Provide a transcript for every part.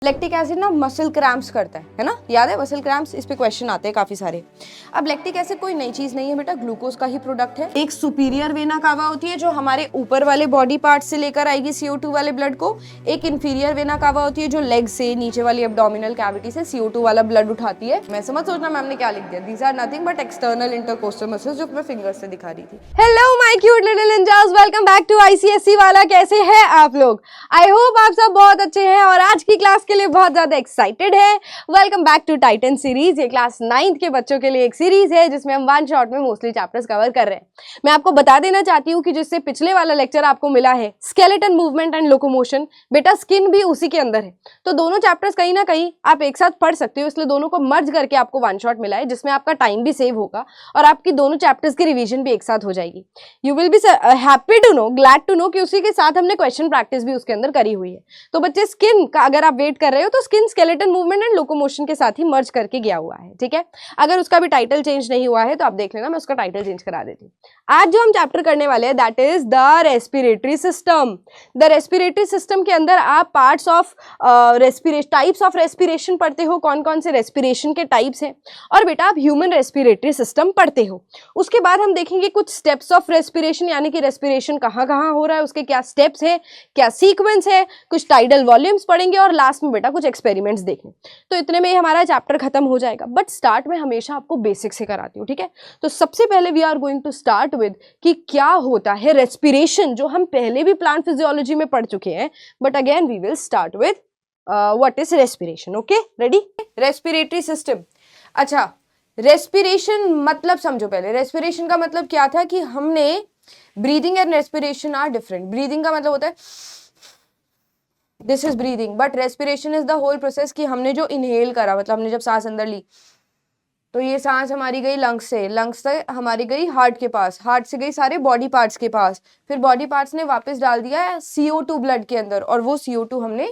Lactic acid ना muscle cramps करता है ना, याद है मसल क्रैम्प्स, इस पे क्वेश्चन आते हैं काफी सारे। अब लैक्टिक एसिड कोई नई चीज नहीं है बेटा, ग्लूकोज का ही प्रोडक्ट है। एक सुपीरियर वेना कावा होती है जो हमारे ऊपर वाले बॉडी पार्ट से लेकर आएगी CO2 वाले ब्लड को। एक इंफीरियर वेना कावा होती है जो लेग से नीचे वाली एब्डोमिनल कैविटी से CO2 वाला ब्लड उठाती है। मैं समझ सोचना मैम ने क्या लिख दिया, these are nothing but external intercostal muscles, जो मैं फिंगर से दिखा रही थी। Hello my cute little ninjas, welcome back to ICSE वाला। कैसे हैं आप लोग? आई होप आप सब बहुत अच्छे हैं और आज की क्लास के लिए बहुत ज्यादा एक्साइटेड है। Welcome back to Titan series. ये क्लास 9th के बच्चों के लिए एक सीरीज है जिसमें हम वन शॉट में मोस्टली चैप्टर्स कवर कर रहे हैं। मैं आपको बता देना चाहती हूँ कि जिससे पिछले वाला लेक्चर आपको मिला है स्केलेटन मूवमेंट एंड लोकोमोशन, बेटा स्किन भी उसी के अंदर है, तो दोनों चैप्टर्स कहीं ना कहीं आप एक साथ पढ़ सकते हो, इसलिए दोनों को मर्ज करके आपको वन शॉट मिला है जिसमें आपका टाइम भी सेव होगा और आपकी दोनों चैप्टर्स की रिविजन भी एक साथ हो जाएगी। You will be happy to know, glad to know कि उसी के साथ हमने क्वेश्चन प्रैक्टिस भी उसके अंदर करी हुई है। तो बच्चे स्किन का अगर आप वेट कर रहे हो तो skin skeleton movement and locomotion के साथ ही मर्ज करके गया हुआ है, ठीक है। अगर उसका भी टाइटल चेंज नहीं हुआ है तो आप देख लेना, मैं उसका टाइटल चेंज करा देती हूँ। आज जो हम चैप्टर करने वाले हैं that is the respiratory system. The respiratory system के अंदर आप parts of respiration, types of respiration पढ़ते हो, कौन कौन से रेस्पिरेशन के टाइप्स हैं, और बेटा आप ह्यूमन रेस्पिरेटरी सिस्टम पढ़ते हो। उसके बाद हम देखेंगे कुछ स्टेप्स ऑफ रेस्पिरेशन, यानी कि रेस्पिरेशन कहाँ कहाँ हो रहा है, उसके क्या स्टेप्स हैं, क्या सीक्वेंस है, कुछ टाइडल वॉल्यूम्स पढ़ेंगे और लास्ट में बेटा कुछ एक्सपेरिमेंट्स देखें। तो इतने में ही हमारा चैप्टर खत्म हो जाएगा। बट स्टार्ट में हमेशा आपको बेसिक से कराती हूँ, ठीक है। तो सबसे पहले we are going to start with कि क्या होता है रेस्पिरेशन, जो हम पहले भी प्लांट फिजियोलॉजी में पढ़ चुके हैं, but again we will start with what is respiration. Okay, ready? Respiratory system. अच्छा, रेस्पिरेशन मतलब समझो पहले। रेस्पिरेशन का मतलब क्या था कि हमने breathing and respiration are different. Breathing का मतलब होता है this is breathing, but respiration is the whole process कि हमने जो इनहेल करा, मतलब हमने जब सांस अंदर ली तो ये सांस हमारी गई लंग्स से, लंग्स से हमारी गई हार्ट के पास, हार्ट से गई सारे बॉडी पार्ट्स के पास, फिर बॉडी पार्ट्स ने वापस डाल दिया CO2 ब्लड के अंदर और वो CO2 हमने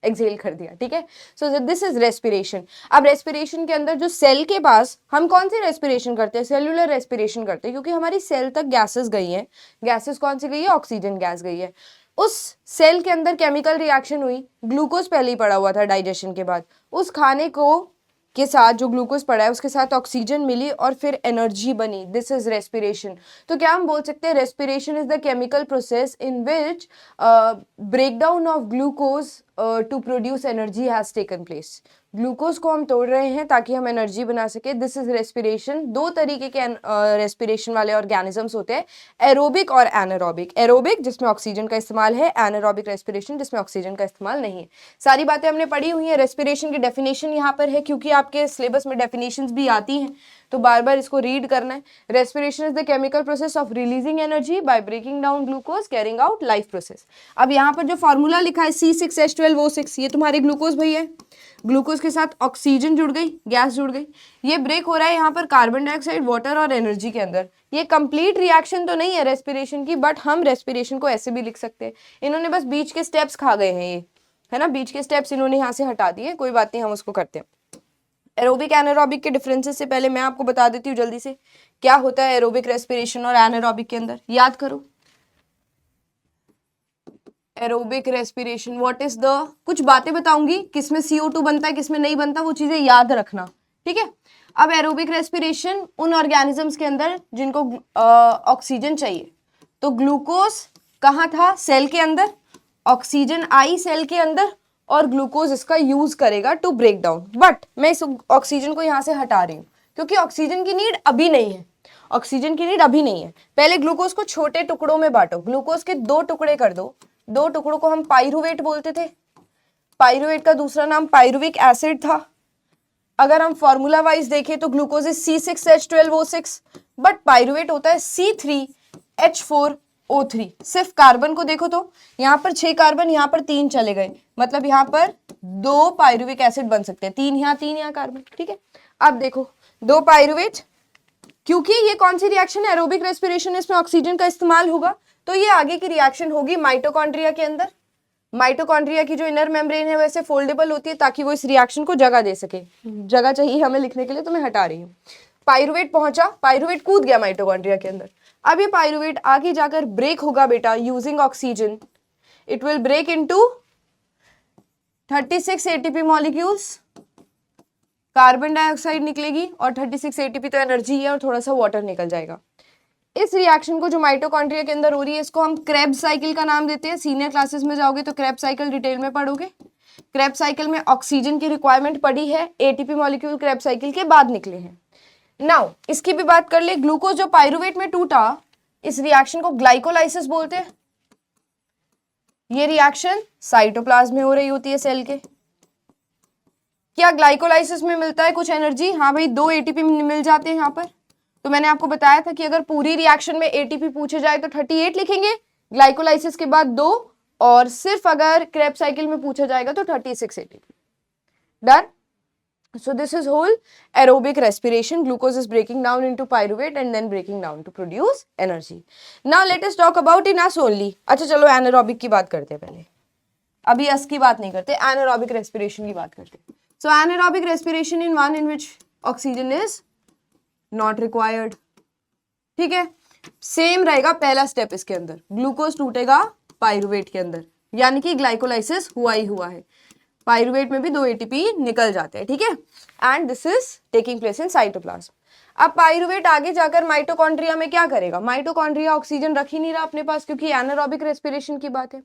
एक्सहेल कर दिया, ठीक है। सो दिस इज रेस्पिरेशन। अब रेस्पिरेशन के अंदर जो सेल के पास हम कौन सी रेस्पिरेशन करते हैं? सेल्यूलर रेस्पिरेशन करते हैं, क्योंकि हमारी सेल तक गैसेस गई हैं। गैसेस कौन सी गई है? ऑक्सीजन गैस गई है। उस सेल के अंदर केमिकल रिएक्शन हुई, ग्लूकोज पहले ही पड़ा हुआ था डाइजेशन के बाद, उस खाने को के साथ जो ग्लूकोज पड़ा है उसके साथ ऑक्सीजन मिली और फिर एनर्जी बनी। This is respiration. तो क्या हम बोल सकते हैं respiration is the chemical process in which breakdown of glucose to produce energy has taken place. Glucose को हम तोड़ रहे हैं ताकि हम एनर्जी बना सके। This is respiration. दो तरीके के रेस्पिरेशन वाले ऑर्गेनिजम्स होते हैं, एरोबिक और एनारोबिक। एरोबिक जिसमें ऑक्सीजन का इस्तेमाल है, एनारोबिक रेस्पिरेशन जिसमें ऑक्सीजन का इस्तेमाल नहीं है। सारी बातें हमने पढ़ी हुई है। रेस्पिरेशन की डेफिनेशन यहाँ पर है, क्योंकि आपके सिलेबस में डेफिनेशंस भी आती हैं तो बार बार इसको रीड करना है। Respiration is the chemical process of releasing energy by breaking down glucose, carrying out life process. अब यहाँ पर जो फॉर्मूला लिखा है C6H12O6, ये तुम्हारे ग्लूकोज भैया है। ग्लूकोज के साथ ऑक्सीजन जुड़ गई, गैस जुड़ गई, ये ब्रेक हो रहा है यहाँ पर कार्बन डाइऑक्साइड, वाटर और एनर्जी के अंदर। ये कंप्लीट रिएक्शन तो नहीं है रेस्पिरेशन की, बट हम रेस्पिरेशन को ऐसे भी लिख सकते हैं। इन्होंने बस बीच के स्टेप्स खा गए हैं, ये है ना, बीच के स्टेप्स इन्होंने यहाँ से हटा दिए, कोई बात नहीं, हम उसको करते हैं। एरोबिक एनारोबिक के डिफरेंसेस से पहले मैं आपको बता देती हूँ जल्दी से क्या होता है एरोबिक रेस्पिरेशन और एनारोबिक के अंदर। याद करो, aerobic respiration what is the, कुछ बातें बताऊंगी किसमें CO2 बनता है किसमें नहीं बनता, वो चीजें याद रखना, ठीक है। अब एरोबिक रेस्पिरेशन उन ऑर्गेनिजम्स के अंदर जिनको ऑक्सीजन चाहिए, तो ग्लूकोज कहाँ था? सेल के अंदर। ऑक्सीजन आई सेल के अंदर और ग्लूकोज इसका यूज करेगा टू ब्रेक डाउन। बट मैं इस ऑक्सीजन को यहाँ से हटा रही हूँ क्योंकि ऑक्सीजन की नीड अभी नहीं है। ऑक्सीजन की नीड अभी नहीं है। पहले ग्लूकोज को छोटे टुकड़ों में बांटो, ग्लूकोज के 2 टुकड़े कर दो। 2 टुकड़ों को हम पाइरुवेट बोलते थे। पाइरुवेट का दूसरा नाम पाइरुविक एसिड था। अगर हम फॉर्मूला वाइज देखें तो glucose is C6H12O6, but pyruvate होता है C3H4O3। सिर्फ कार्बन को देखो तो यहाँ पर 6 कार्बन, यहाँ पर 3 चले गए, मतलब यहाँ पर 2 पाइरुविक एसिड बन सकते हैं, 3 यहाँ कार्बन, ठीक है। अब देखो 2 पाइरुवेट, क्योंकि ये कौन सी रिएक्शन है? एरोबिक रेस्पिरेशन, इसमें ऑक्सीजन का इस्तेमाल होगा, तो ये आगे की रिएक्शन होगी माइटोकॉन्ड्रिया के अंदर। माइटोकॉन्ड्रिया की जो इनर मेम्ब्रेन है वैसे फोल्डेबल होती है ताकि वो इस रिएक्शन को जगह दे सके। जगह चाहिए हमें लिखने के लिए तो मैं हटा रही हूँ। पाइरुवेट पहुंचा, पाइरुवेट कूद गया माइटोकॉन्ड्रिया के अंदर। अब ये पाइरुवेट आगे जाकर ब्रेक होगा बेटा using oxygen. It will break into 36 ATP molecules, carbon dioxide निकलेगी और 36 एटीपी तो एनर्जी है और थोड़ा सा वाटर निकल जाएगा। इस रिएक्शन को जो माइटोकॉन्ड्रिया के अंदर हो रही है इसको हम क्रेब्स साइकिल का नाम देते हैं। सीनियर क्लासेस में जाओगे तो क्रेब्स साइकिल डिटेल में पढ़ोगे। क्रेब्स साइकिल में ऑक्सीजन की रिक्वायरमेंट पड़ी है, एटीपी मॉलिक्यूल क्रेब्स साइकिल के बाद निकले हैं। नाउ इसकी भी बात कर ले, ग्लूकोज जो पाइरुवेट में टूटा, इस रिएक्शन को ग्लाइकोलाइसिस बोलते हैं। ये रिएक्शन साइटोप्लाज्म में हो रही होती है सेल के। क्या ग्लाइकोलाइसिस में मिलता है कुछ एनर्जी? हाँ भाई, 2 एटीपी मिल जाते हैं यहाँ पर। तो मैंने आपको बताया था कि अगर पूरी रिएक्शन में एटीपी पूछे जाए तो 38 लिखेंगे, ग्लाइकोलाइसिस के बाद 2, और सिर्फ अगर क्रेब्स साइकिल में पूछा जाएगा तो 36 ATP. Done? So this is whole aerobic respiration. Glucose is breaking down into pyruvate and then breaking down to produce energy. Now let us talk about in us only. अच्छा चलो anaerobic की बात करते हैं पहले, अभी अस की बात नहीं करते, anaerobic respiration की बात करते हैं। So anaerobic respiration in one in which oxygen is not required. ठीक है, सेम रहेगा पहला स्टेप इसके अंदर, ग्लूकोज टूटेगा पाइरुवेट के अंदर, यानी कि ग्लाइकोलाइसिस हुआ ही हुआ है। पाइरुवेट में भी 2 एटीपी निकल जाते हैं, ठीक है, and this is taking place in cytoplasm. अब पाइरुवेट आगे जाकर माइटोकॉन्ड्रिया में क्या करेगा? माइटोकॉन्ड्रिया ऑक्सीजन रख ही नहीं रहा अपने पास, क्योंकि एनारोबिक रेस्पिरेशन की बात है।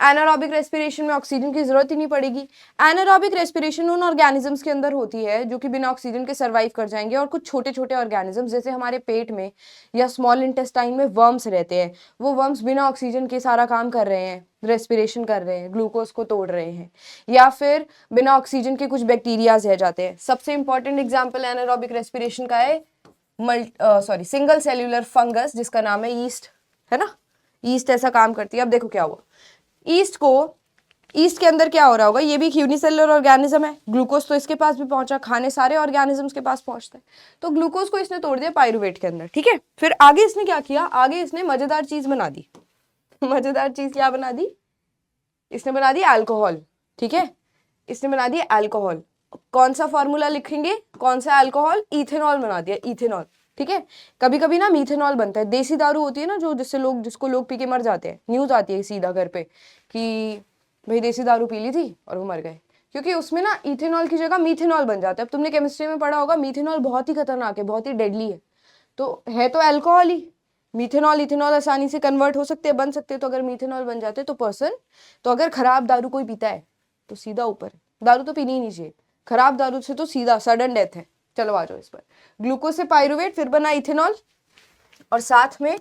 एनारोबिक रेस्पिरेशन में ऑक्सीजन की जरूरत ही नहीं पड़ेगी। एनारोबिक रेस्पिरेशन उन ऑर्गेनिजम्स के अंदर होती है जो कि बिना ऑक्सीजन के सर्वाइव कर जाएंगे, और कुछ छोटे छोटे ऑर्गेनिजम्स जैसे हमारे पेट में या स्मॉल इंटेस्टाइन में वर्म्स रहते हैं, वो वर्म्स बिना ऑक्सीजन के सारा काम कर रहे हैं, रेस्पिरेशन कर रहे हैं, ग्लूकोज को तोड़ रहे हैं, या फिर बिना ऑक्सीजन के कुछ बैक्टीरियाज रह जाते हैं। सबसे इंपॉर्टेंट एग्जांपल एनारोबिक रेस्पिरेशन का है सिंगल सेल्यूलर फंगस, जिसका नाम है ईस्ट, है ना। ईस्ट ऐसा काम करती है। अब देखो क्या हुआ, ईस्ट के अंदर क्या हो रहा होगा, ये भी एक यूनिसेलुलर ऑर्गेनिज्म है, ग्लूकोज तो इसके पास भी पहुंचा, खाने सारे ऑर्गेनिजम्स के पास पहुंचते हैं, तो ग्लूकोज को इसने तोड़ दिया पाइरुवेट के अंदर, ठीक है। फिर आगे इसने क्या किया, आगे इसने मजेदार चीज बना दी। मजेदार चीज क्या बना दी? इसने बना दी अल्कोहल, ठीक है, इसने बना दिया अल्कोहल। कौन सा फॉर्मूला लिखेंगे, कौन सा अल्कोहल? इथेनॉल बना दिया, इथेनॉल, ठीक है। कभी कभी ना मीथेनॉल बनता है, देसी दारू होती है ना जो जिसको लोग पी के मर जाते हैं, न्यूज आती है सीधा घर पे कि भाई देसी दारू पी ली थी और वो मर गए, क्योंकि उसमें ना इथेनॉल की जगह मीथेनॉल बन जाता है। अब तुमने केमिस्ट्री में पढ़ा होगा, मीथेनॉल बहुत ही खतरनाक है, बहुत ही डेडली है, तो है तो अल्कोहल ही। मीथेनॉल इथेनॉल आसानी से कन्वर्ट हो सकते हैं, बन सकते हैं, तो अगर मीथेनॉल बन जाते तो अगर खराब दारू कोई पीता है तो सीधा ऊपर, दारू तो पीनी ही नहीं चाहिए, खराब दारू से तो सीधा सडन डेथ है। चलो आ जाओ इस पर, ग्लूकोज से पाइरुवेट, फिर बना इथेनॉल, और साथ में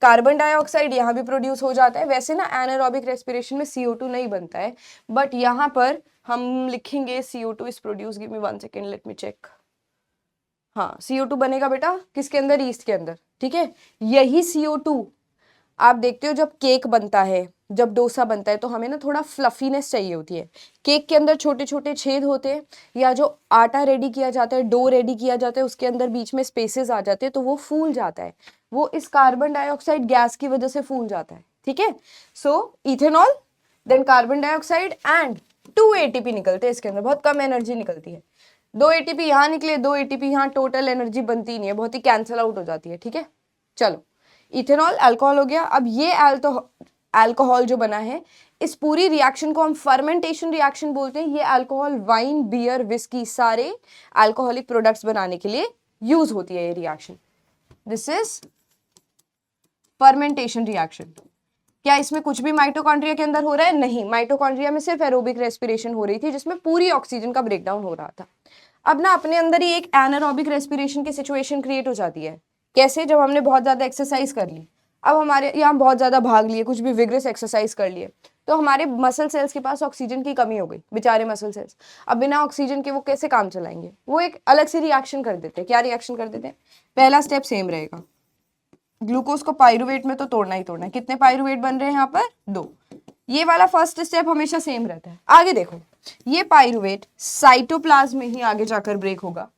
कार्बन डाइऑक्साइड यहाँ भी प्रोड्यूस हो जाता है। वैसे ना एनारोबिक रेस्पिरेशन में CO2 नहीं बनता है, बट यहाँ पर हम लिखेंगे CO2 is produce, give me 1 second, let me check. हाँ, CO2 बनेगा बेटा किसके अंदर? ईस्ट के अंदर, ठीक है। यही CO2 आप देखते हो जब केक बनता है, जब डोसा बनता है, तो हमें ना थोड़ा फ्लफीनेस चाहिए होती है। केक के अंदर छोटे छोटे छेद होते हैं, या जो आटा रेडी किया जाता है, डो रेडी किया जाता है, उसके अंदर बीच में स्पेसेस आ जाते हैं, तो वो फूल जाता है, वो इस कार्बन डाइऑक्साइड गैस की वजह से फूल जाता है, ठीक है। So ethanol, then carbon dioxide and 2 ATP निकलते हैं इसके अंदर, बहुत कम एनर्जी निकलती है। 2 ATP यहाँ निकले, 2 ATP यहाँ, टोटल एनर्जी बनती नहीं है, बहुत ही कैंसल आउट हो जाती है, ठीक है। चलो, इथेनॉल अल्कोहल हो गया। अब ये अल्कोहल जो बना है, इस पूरी रिएक्शन को हम फर्मेंटेशन रिएक्शन बोलते हैं। ये अल्कोहल वाइन, बियर, विस्की, सारे अल्कोहलिक प्रोडक्ट्स बनाने के लिए यूज होती है ये reaction. This is fermentation reaction. क्या इसमें कुछ भी माइटोकॉन्ड्रिया के अंदर हो रहा है? नहीं, माइटोकॉन्ड्रिया में सिर्फ एरोबिक रेस्पिरेशन हो रही थी, जिसमें पूरी ऑक्सीजन का ब्रेकडाउन हो रहा था। अब ना अपने अंदर ही एक एनारोबिक रेस्पिरेशन की सिचुएशन क्रिएट हो जाती है। कैसे? जब हमने बहुत ज्यादा एक्सरसाइज कर ली, अब हमारे यहाँ बहुत ज्यादा भाग लिए, कुछ भी विग्रेस एक्सरसाइज कर लिए, तो हमारे मसल सेल्स के पास ऑक्सीजन की कमी हो गई, बेचारे मसल सेल्स। अब बिना ऑक्सीजन के वो कैसे काम चलाएंगे? वो एक अलग से रिएक्शन कर देते हैं। क्या रिएक्शन कर देते हैं? पहला स्टेप सेम रहेगा, ग्लूकोज को पाइरुवेट में तो तोड़ना ही तोड़ना है। कितने पाइरुवेट बन रहे हैं यहाँ पर? 2। ये वाला फर्स्ट स्टेप हमेशा सेम रहता है। आगे देखो, ये पाइरुवेट साइटोप्लाज्म में ही आगे जाकर ब्रेक होगा।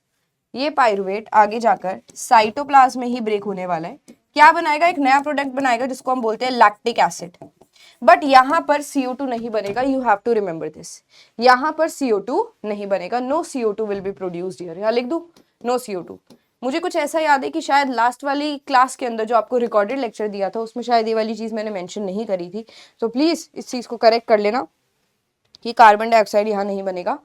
ये पाइरुवेट आगे जाकर साइटोप्लाज्म में ही ब्रेक होने वाला है। क्या बनाएगा? एक नया प्रोडक्ट बनाएगा जिसको हम बोलते हैं लैक्टिक एसिड। बट यहाँ पर CO2 नहीं बनेगा, you have to remember this. यहाँ पर CO2 नहीं बनेगा, no CO2 will be produced here. यहाँ लिख दूं, नो CO2। मुझे कुछ ऐसा याद है कि शायद लास्ट वाली क्लास के अंदर जो आपको रिकॉर्डेड लेक्चर दिया था, उसमें शायद ये वाली चीज मैंने मेंशन नहीं करी थी, तो प्लीज इस चीज को करेक्ट कर लेना। कि कार्बन डाइऑक्साइड यहाँ नहीं बनेगा,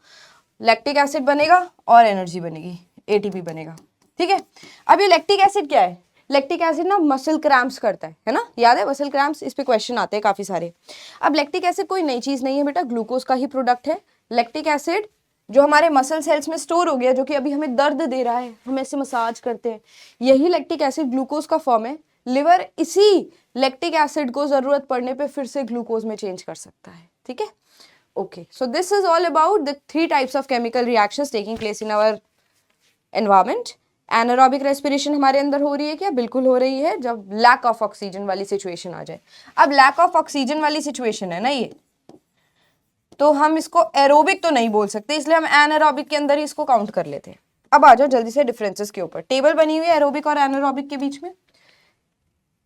लैक्टिक एसिड बनेगा और एनर्जी बनेगी, एटीपी बनेगा। ठीक है, अब ये लैक्टिक एसिड क्या है? लैक्टिक एसिड ना मसल क्रैम्प्स करता है ना, याद है मसल क्रैम्प्स, इस पे क्वेश्चन आते हैं काफी सारे। अब लैक्टिक एसिड कोई नई चीज नहीं है बेटा, ग्लूकोज का ही प्रोडक्ट है। लैक्टिक एसिड जो हमारे मसल सेल्स में स्टोर हो गया, जो कि अभी हमें दर्द दे रहा है, हम ऐसे मसाज करते हैं, यही लैक्टिक एसिड ग्लूकोज का फॉर्म है। लिवर इसी लैक्टिक एसिड को जरूरत पड़ने पे फिर से ग्लूकोज में चेंज कर सकता है। ठीक है, okay, so this is all about the 3 types of chemical reactions taking place in our environment. Anaerobic respiration हमारे अंदर हो रही है क्या? बिल्कुल हो रही है, जब लैक ऑफ ऑक्सीजन वाली सिचुएशन आ जाए। अब लैक ऑफ ऑक्सीजन वाली सिचुएशन है ना ये, तो हम इसको एरोबिक तो नहीं बोल सकते, इसलिए हम एनारोबिक के अंदर ही इसको काउंट कर लेते हैं। अब आ जाओ जल्दी से डिफरेंसेस के ऊपर। टेबल बनी हुई है एरोबिक और एनारोबिक के बीच में।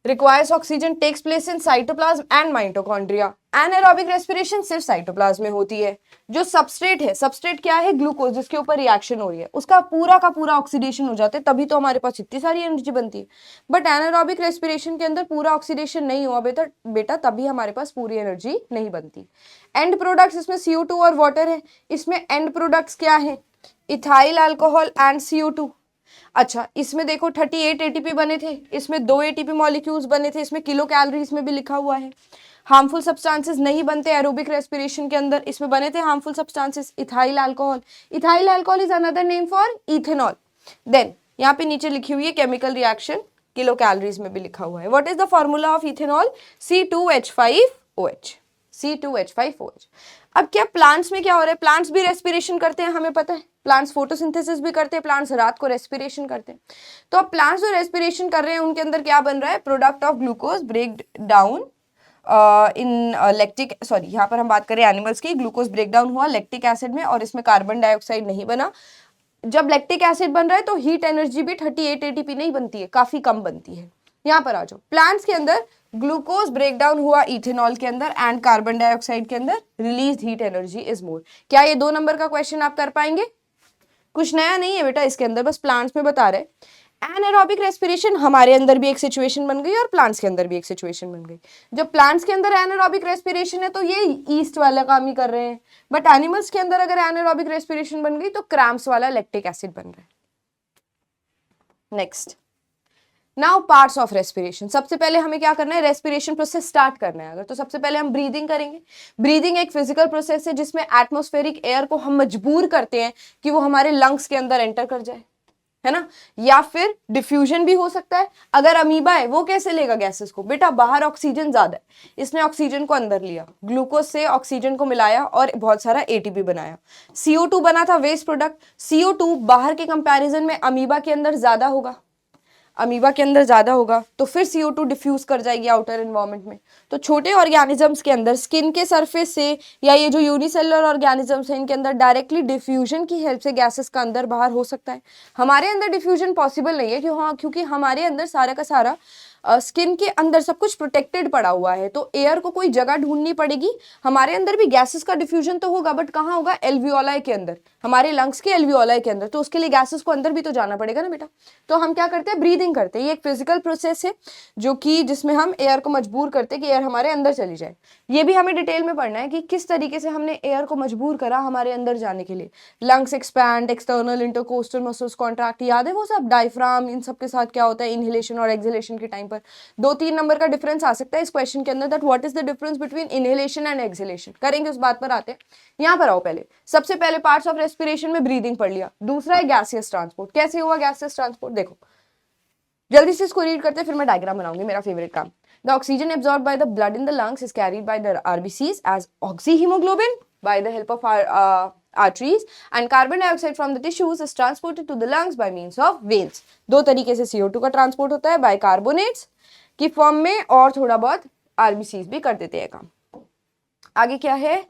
Requires oxygen takes place in cytoplasm and mitochondria. Anaerobic respiration सिर्फ साइटोप्लाज्म में होती है। जो सबस्ट्रेट है, सबस्ट्रेट क्या है? ग्लूकोज, जिसके ऊपर रिएक्शन हो रही है, उसका पूरा का पूरा ऑक्सीडेशन हो जाता है, तभी तो हमारे पास इतनी सारी एनर्जी बनती है। बट एनारोबिक रेस्पिरेशन के अंदर पूरा ऑक्सीडेशन नहीं हुआ बेटा, तभी हमारे पास पूरी एनर्जी नहीं बनती। एंड प्रोडक्ट्स इसमें CO2 और वाटर है। इसमें एंड प्रोडक्ट्स क्या है? Ethyl alcohol and CO2। अच्छा, इसमें देखो 38 ATP बने थे, इसमें 2 ATP मॉलिक्यूल्स बने थे, इसमें किलो कैलोरीज में भी लिखा हुआ है। हार्मफुल सब्सटेंसेस नहीं बनते एरोबिक रेस्पिरेशन के अंदर, इसमें बने थे harmful substances, ethyl alcohol. Ethyl alcohol is another name for ethanol. Then यहाँ पे नीचे लिखी हुई है केमिकल रिएक्शन, किलो कैलोरीज में भी लिखा हुआ है। What is the formula of ethanol? C2H5OH, C2H5OH। अब क्या प्लांट्स में क्या हो रहा है? प्लांट्स भी रेस्पिरेशन करते हैं, हमें पता है। प्लांट्स फोटोसिंथेसिस भी करते हैं, प्लांट्स रात को रेस्पिरेशन करते हैं। तो अब प्लांट्स जो रेस्पिरेशन कर रहे हैं उनके अंदर क्या बन रहा है? Product of glucose break down in lactic, sorry यहाँ पर हम बात करें एनिमल्स की। ग्लूकोज ब्रेक डाउन हुआ लैक्टिक एसिड में और इसमें कार्बन डाइऑक्साइड नहीं बना। जब लैक्टिक एसिड बन रहा है तो हीट एनर्जी भी 38 ATP नहीं बनती है, काफी कम बनती है। यहाँ पर आ जाओ, प्लांट्स के अंदर ग्लूकोज ब्रेक डाउन हुआ इथेनॉल के अंदर एंड कार्बन डाइऑक्साइड के अंदर, release heat energy is more. क्या ये 2 नंबर का क्वेश्चन आप कर पाएंगे? कुछ नया नहीं है बेटा इसके अंदर, बस प्लांट्स में बता रहे। एनारोबिक रेस्पिरेशन हमारे अंदर भी एक सिचुएशन बन गई और प्लांट्स के अंदर भी एक सिचुएशन बन गई। जब प्लांट्स के अंदर एनारोबिक रेस्पिरेशन है तो ये ईस्ट वाला काम ही कर रहे हैं, बट एनिमल्स के अंदर अगर एनारोबिक रेस्पिरेशन बन गई तो क्रैम्प्स वाला लैक्टिक एसिड बन रहा है। Next, now parts of respiration. सबसे पहले हमें क्या करना है? रेस्पिरेशन प्रोसेस स्टार्ट करना है अगर, तो सबसे पहले हम ब्रीदिंग करेंगे। ब्रीदिंग एक फिजिकल प्रोसेस है जिसमें एटमॉस्फेरिक एयर को हम मजबूर करते हैं कि वो हमारे लंग्स के अंदर एंटर कर जाए, है ना। या फिर डिफ्यूजन भी हो सकता है। अगर अमीबा है वो कैसे लेगा गैसेस को? बेटा बाहर ऑक्सीजन ज्यादा है, इसने ऑक्सीजन को अंदर लिया, ग्लूकोज से ऑक्सीजन को मिलाया और बहुत सारा ATP बनाया। CO2 बना था वेस्ट प्रोडक्ट। CO2 बाहर के कंपैरिजन में अमीबा के अंदर ज्यादा होगा, अमीबा के अंदर ज्यादा होगा, तो फिर CO2 डिफ्यूज कर जाएगी आउटर एनवायरनमेंट में। तो छोटे ऑर्गेनिजम्स के अंदर स्किन के सरफेस से या ये जो यूनिसेलुलर ऑर्गेनिजम्स हैं इनके अंदर डायरेक्टली डिफ्यूजन की हेल्प से गैसेस का अंदर बाहर हो सकता है। हमारे अंदर डिफ्यूजन पॉसिबल नहीं है क्योंकि हमारे अंदर सारा का सारा स्किन के अंदर सब कुछ प्रोटेक्टेड पड़ा हुआ है, तो एयर को कोई जगह ढूंढनी पड़ेगी। हमारे अंदर भी गैसेस का डिफ्यूजन तो होगा, बट कहाँ होगा? एल्वियोलाई के अंदर, हमारे लंग्स के एल्वियोलाई के अंदर। तो उसके लिए गैसेस को अंदर भी तो जाना पड़ेगा ना बेटा। तो हम क्या करते हैं? ब्रीदिंग करते हैं। ये एक फिजिकल प्रोसेस है जो कि जिसमें हम एयर को मजबूर करते हैं कि एयर हमारे अंदर चली जाए। ये भी हमें डिटेल में पढ़ना है कि किस तरीके से हमने एयर को मजबूर करा हमारे अंदर जाने के लिए। Lungs expand, external intercostal muscles contract, याद है वो सब? डायफ्राम, इन सब के साथ क्या होता है? इनहेलेशन और एक्सहेलेशन के टाइम पर 2-3 नंबर का डिफरेंस आ सकता है इस क्वेश्चन के अंदर, that what is the difference between inhalation and exhalation. करेंगे, उस बात पर आते हैं। यहाँ पर आओ, पहले सबसे पहले पार्ट्स ऑफ रेस्पिरेशन में ब्रीदिंग पढ़ लिया। दूसरा है गैसियस ट्रांसपोर्ट। कैसे हुआ गैसियस ट्रांसपोर्ट? देखो जल्दी से इसको रीड करते हैं, फिर मैं डायग्राम बनाऊंगी, मेरा फेवरेट काम। The oxygen absorb by the blood in the lungs is carried by the RBCs as oxyhaemoglobin by the help of arteries, and carbon dioxide from the tissues is transported to the lungs by means of veins। 2 तरीके से CO2 का transport होता है, bicarbonates की form में, और थोड़ा बहुत RBCs भी कर देते हैं काम। आगे क्या है?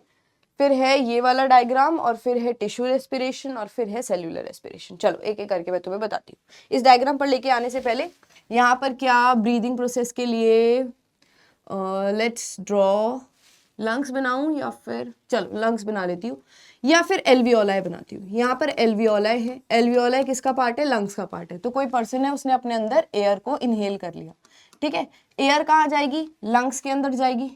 फिर है ये वाला डायग्राम, और फिर है टिश्यू रेस्पिरेशन, और फिर है सेल्यूलर रेस्पिरेशन। चलो एक एक करके मैं तुम्हें बताती हूँ। इस डायग्राम पर लेके आने से पहले यहाँ पर क्या ब्रीदिंग प्रोसेस के लिए लेट्स ड्रॉ लंग्स बनाऊं, या फिर चलो लंग्स बना लेती हूँ, या फिर एल्वियोलाई बनाती हूँ। यहाँ पर एल्वियोलाई है। एल्वियोलाई किसका पार्ट है? लंग्स का पार्ट है। तो कोई पर्सन है, उसने अपने अंदर एयर को इनहेल कर लिया, ठीक है। एयर कहाँ जाएगी? लंग्स के अंदर जाएगी,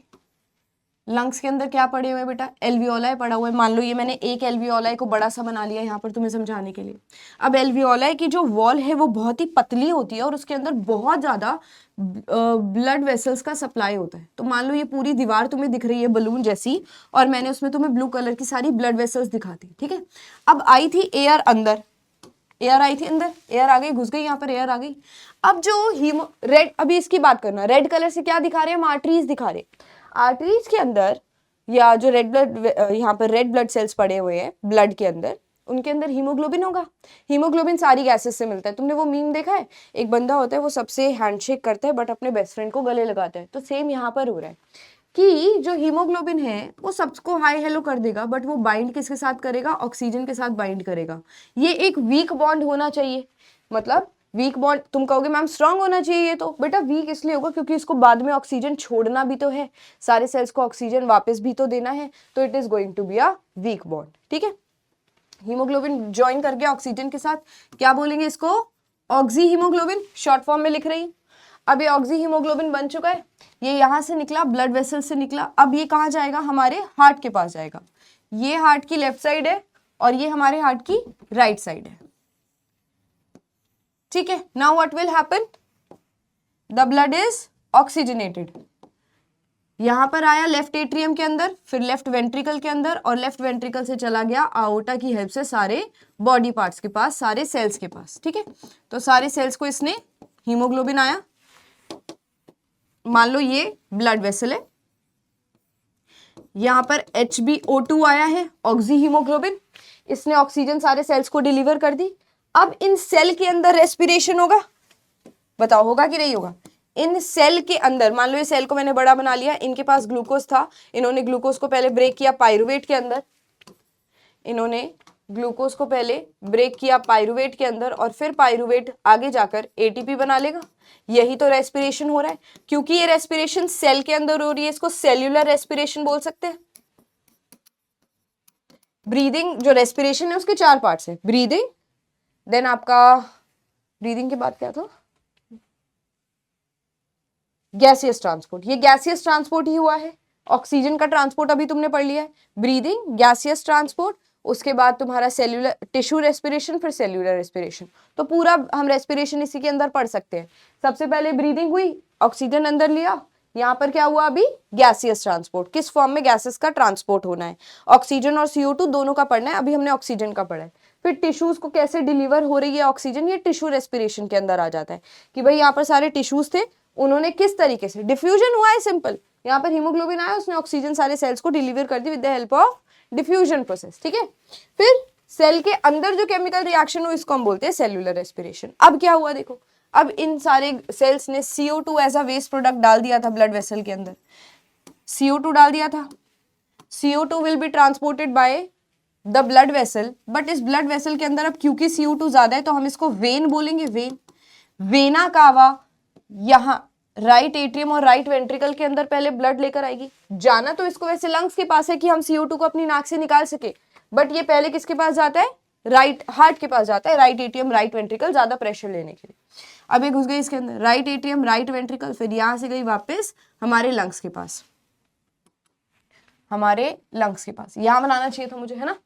लंग्स के अंदर क्या पड़े हुए हैं बेटा, एल्वियोलाई पड़ा हुआ है। मान लो ये मैंने एक एल्वियोलाई को बड़ा सा बना लिया यहाँ पर तुम्हें समझाने के लिए। अब एल्वियोलाई की जो वॉल है वो बहुत ही पतली होती है और उसके अंदर बहुत ज्यादा ब्लड वेसल्स का सप्लाई होता है। तो मान लो ये पूरी दीवार तुम्हें दिख रही है बलून जैसी, और मैंने उसमें तुम्हें ब्लू कलर की सारी ब्लड वेसल्स दिखाती, ठीक है। अब आई थी एयर अंदर, एयर आई थी अंदर, एयर आ गई, घुस गई यहाँ पर, एयर आ गई। अब जो रेड, अभी इसकी बात करना, रेड कलर से क्या दिखा रहे हैं हम, आर्टरीज दिखा रहे हैं। आर्टरीज के अंदर या जो रेड ब्लड, यहाँ पर रेड ब्लड सेल्स पड़े हुए हैं ब्लड के अंदर, उनके अंदर हीमोग्लोबिन होगा। हीमोग्लोबिन सारी गैसेस से मिलता है। तुमने वो मीम देखा है, एक बंदा होता है वो सबसे हैंडशेक करता है बट अपने बेस्ट फ्रेंड को गले लगाता है। तो सेम यहाँ पर हो रहा है कि जो हीमोग्लोबिन है वो सबको हाई हेलो कर देगा, बट वो बाइंड किसके साथ करेगा, ऑक्सीजन के साथ बाइंड करेगा। ये एक वीक बॉन्ड होना चाहिए। मतलब वीक बॉन्ड, तुम कहोगे मैम स्ट्रांग होना चाहिए, ये तो बेटा वीक इसलिए होगा क्योंकि इसको बाद में ऑक्सीजन छोड़ना भी तो है, सारे सेल्स को ऑक्सीजन वापस भी तो देना है, तो it is going to be a weak bond, ठीक है। हीमोग्लोबिन ज्वाइन कर गया ऑक्सीजन के साथ, क्या बोलेंगे इसको, ऑक्सी हीमोग्लोबिन, शॉर्ट फॉर्म में लिख रही। अब ये ऑक्सी हीमोग्लोबिन बन चुका है, ये यहाँ से निकला, ब्लड वेसल से निकला। अब ये कहाँ जाएगा, हमारे हार्ट के पास जाएगा। ये हार्ट की लेफ्ट साइड है और ये हमारे हार्ट की राइट साइड है, ठीक है। Now what will happen, the blood is oxygenated. यहां पर आया लेफ्ट एट्रियम के अंदर, फिर लेफ्ट वेंट्रिकल के अंदर, और लेफ्ट वेंट्रिकल से चला गया आओर्टा की हेल्प से सारे बॉडी पार्ट्स के पास, सारे सेल्स के पास, ठीक है। तो सारे सेल्स को इसने, हीमोग्लोबिन आया, मान लो ये ब्लड वेसल है, यहां पर HbO2 आया है, ऑक्सी हीमोग्लोबिन, इसने ऑक्सीजन सारे सेल्स को डिलीवर कर दी। अब इन सेल के अंदर रेस्पिरेशन होगा, बताओ होगा कि नहीं होगा। इन सेल के अंदर, मान लो ये सेल को मैंने बड़ा बना लिया, इनके पास ग्लूकोज था, इन्होंने ग्लूकोज को पहले ब्रेक किया पाइरुवेट के अंदर, इन्होंने ग्लूकोज को पहले ब्रेक किया पाइरुवेट के अंदर, और फिर पाइरुवेट आगे जाकर ATP बना लेगा। यही तो रेस्पिरेशन हो रहा है। क्योंकि ये रेस्पिरेशन सेल के अंदर हो रही है, इसको सेल्यूलर रेस्पिरेशन बोल सकते हैं। ब्रीदिंग, जो रेस्पिरेशन है उसके 4 पार्ट्स है, ब्रीदिंग, देन आपका ब्रीदिंग के बाद क्या था, गैसियस ट्रांसपोर्ट। ये गैसियस ट्रांसपोर्ट ही हुआ है, ऑक्सीजन का ट्रांसपोर्ट अभी तुमने पढ़ लिया है, ब्रीदिंग, गैसियस ट्रांसपोर्ट, उसके बाद तुम्हारा सेल्यूलर टिश्यू रेस्पिरेशन, फिर सेल्यूलर रेस्पिरेशन। तो पूरा हम रेस्पिरेशन इसी के अंदर पढ़ सकते हैं। सबसे पहले ब्रीदिंग हुई, ऑक्सीजन अंदर लिया, यहाँ पर क्या हुआ अभी, गैसियस ट्रांसपोर्ट, किस फॉर्म में गैसेस का ट्रांसपोर्ट होना है, ऑक्सीजन और CO2 दोनों का पढ़ना है, अभी हमने ऑक्सीजन का पढ़ा है। फिर टिश्यूज को कैसे डिलीवर हो रही है ऑक्सीजन, ये टिश्यू रेस्पिरेशन के अंदर आ जाता है कि भाई यहाँ पर सारे टिश्यूज थे, उन्होंने किस तरीके से, डिफ्यूजन हुआ है सिंपल, यहाँ पर हीमोग्लोबिन आया, उसने ऑक्सीजन सारे सेल्स को डिलीवर कर दी with the help of diffusion process, ठीक है। फिर सेल के अंदर जो केमिकल रिएक्शन हो इसको हम बोलते हैं सेल्यूलर रेस्पिरेशन। अब क्या हुआ देखो, अब इन सारे सेल्स ने CO2 as a waste product डाल दिया था ब्लड वेसल के अंदर, CO2 डाल दिया था। CO2 will be transported by the blood vessel, but इस ब्लड वेसल के अंदर अब क्योंकि CO2 ज्यादा है तो हम इसको वेन बोलेंगे, वेन, वेना कावा। यहाँ राइट एट्रियम और राइट वेंट्रिकल के अंदर पहले ब्लड लेकर आएगी, जाना तो इसको वैसे लंग्स के पास है कि हम CO2 को अपनी नाक से निकाल सके, बट ये पहले किसके पास जाता है, राइट हार्ट के पास जाता है, राइट एट्रियम राइट वेंट्रिकल, ज्यादा प्रेशर लेने के लिए। अब ये घुस गई इसके अंदर, राइट एट्रियम राइट वेंट्रिकल, फिर यहां से गई वापस हमारे लंग्स के पास, हमारे लंग्स के पास, यहां बनाना चाहिए था मुझे, है ना।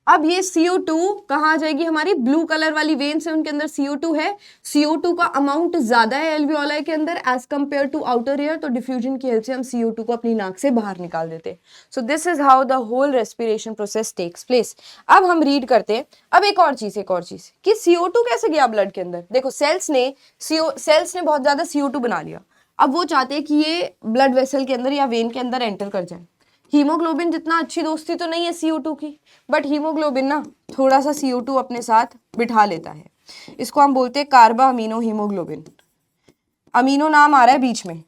अब ये CO2 कहाँ आ जाएगी, हमारी ब्लू कलर वाली वेन्स है उनके अंदर CO2 है, CO2 का अमाउंट ज्यादा है एल्वियोलाई के अंदर as compare to outer air, तो डिफ्यूजन की हेल्प से हम CO2 को अपनी नाक से बाहर निकाल देते हैं। So this is how the whole respiration process takes place. अब हम रीड करते हैं, अब एक और चीज कि CO2 कैसे गया ब्लड के अंदर। देखो सेल्स ने बहुत ज्यादा CO2 बना लिया, अब वो चाहते हैं कि ये ब्लड वेसल के अंदर या वेन के अंदर एंटर कर जाए। हीमोग्लोबिन जितना अच्छी दोस्ती तो नहीं है CO2 की, बट हीमोग्लोबिन ना थोड़ा सा CO2 अपने साथ बिठा लेता है, इसको हम बोलते हैं कार्बा अमीनो हीमोग्लोबिन। अमीनो नाम आ रहा है बीच में,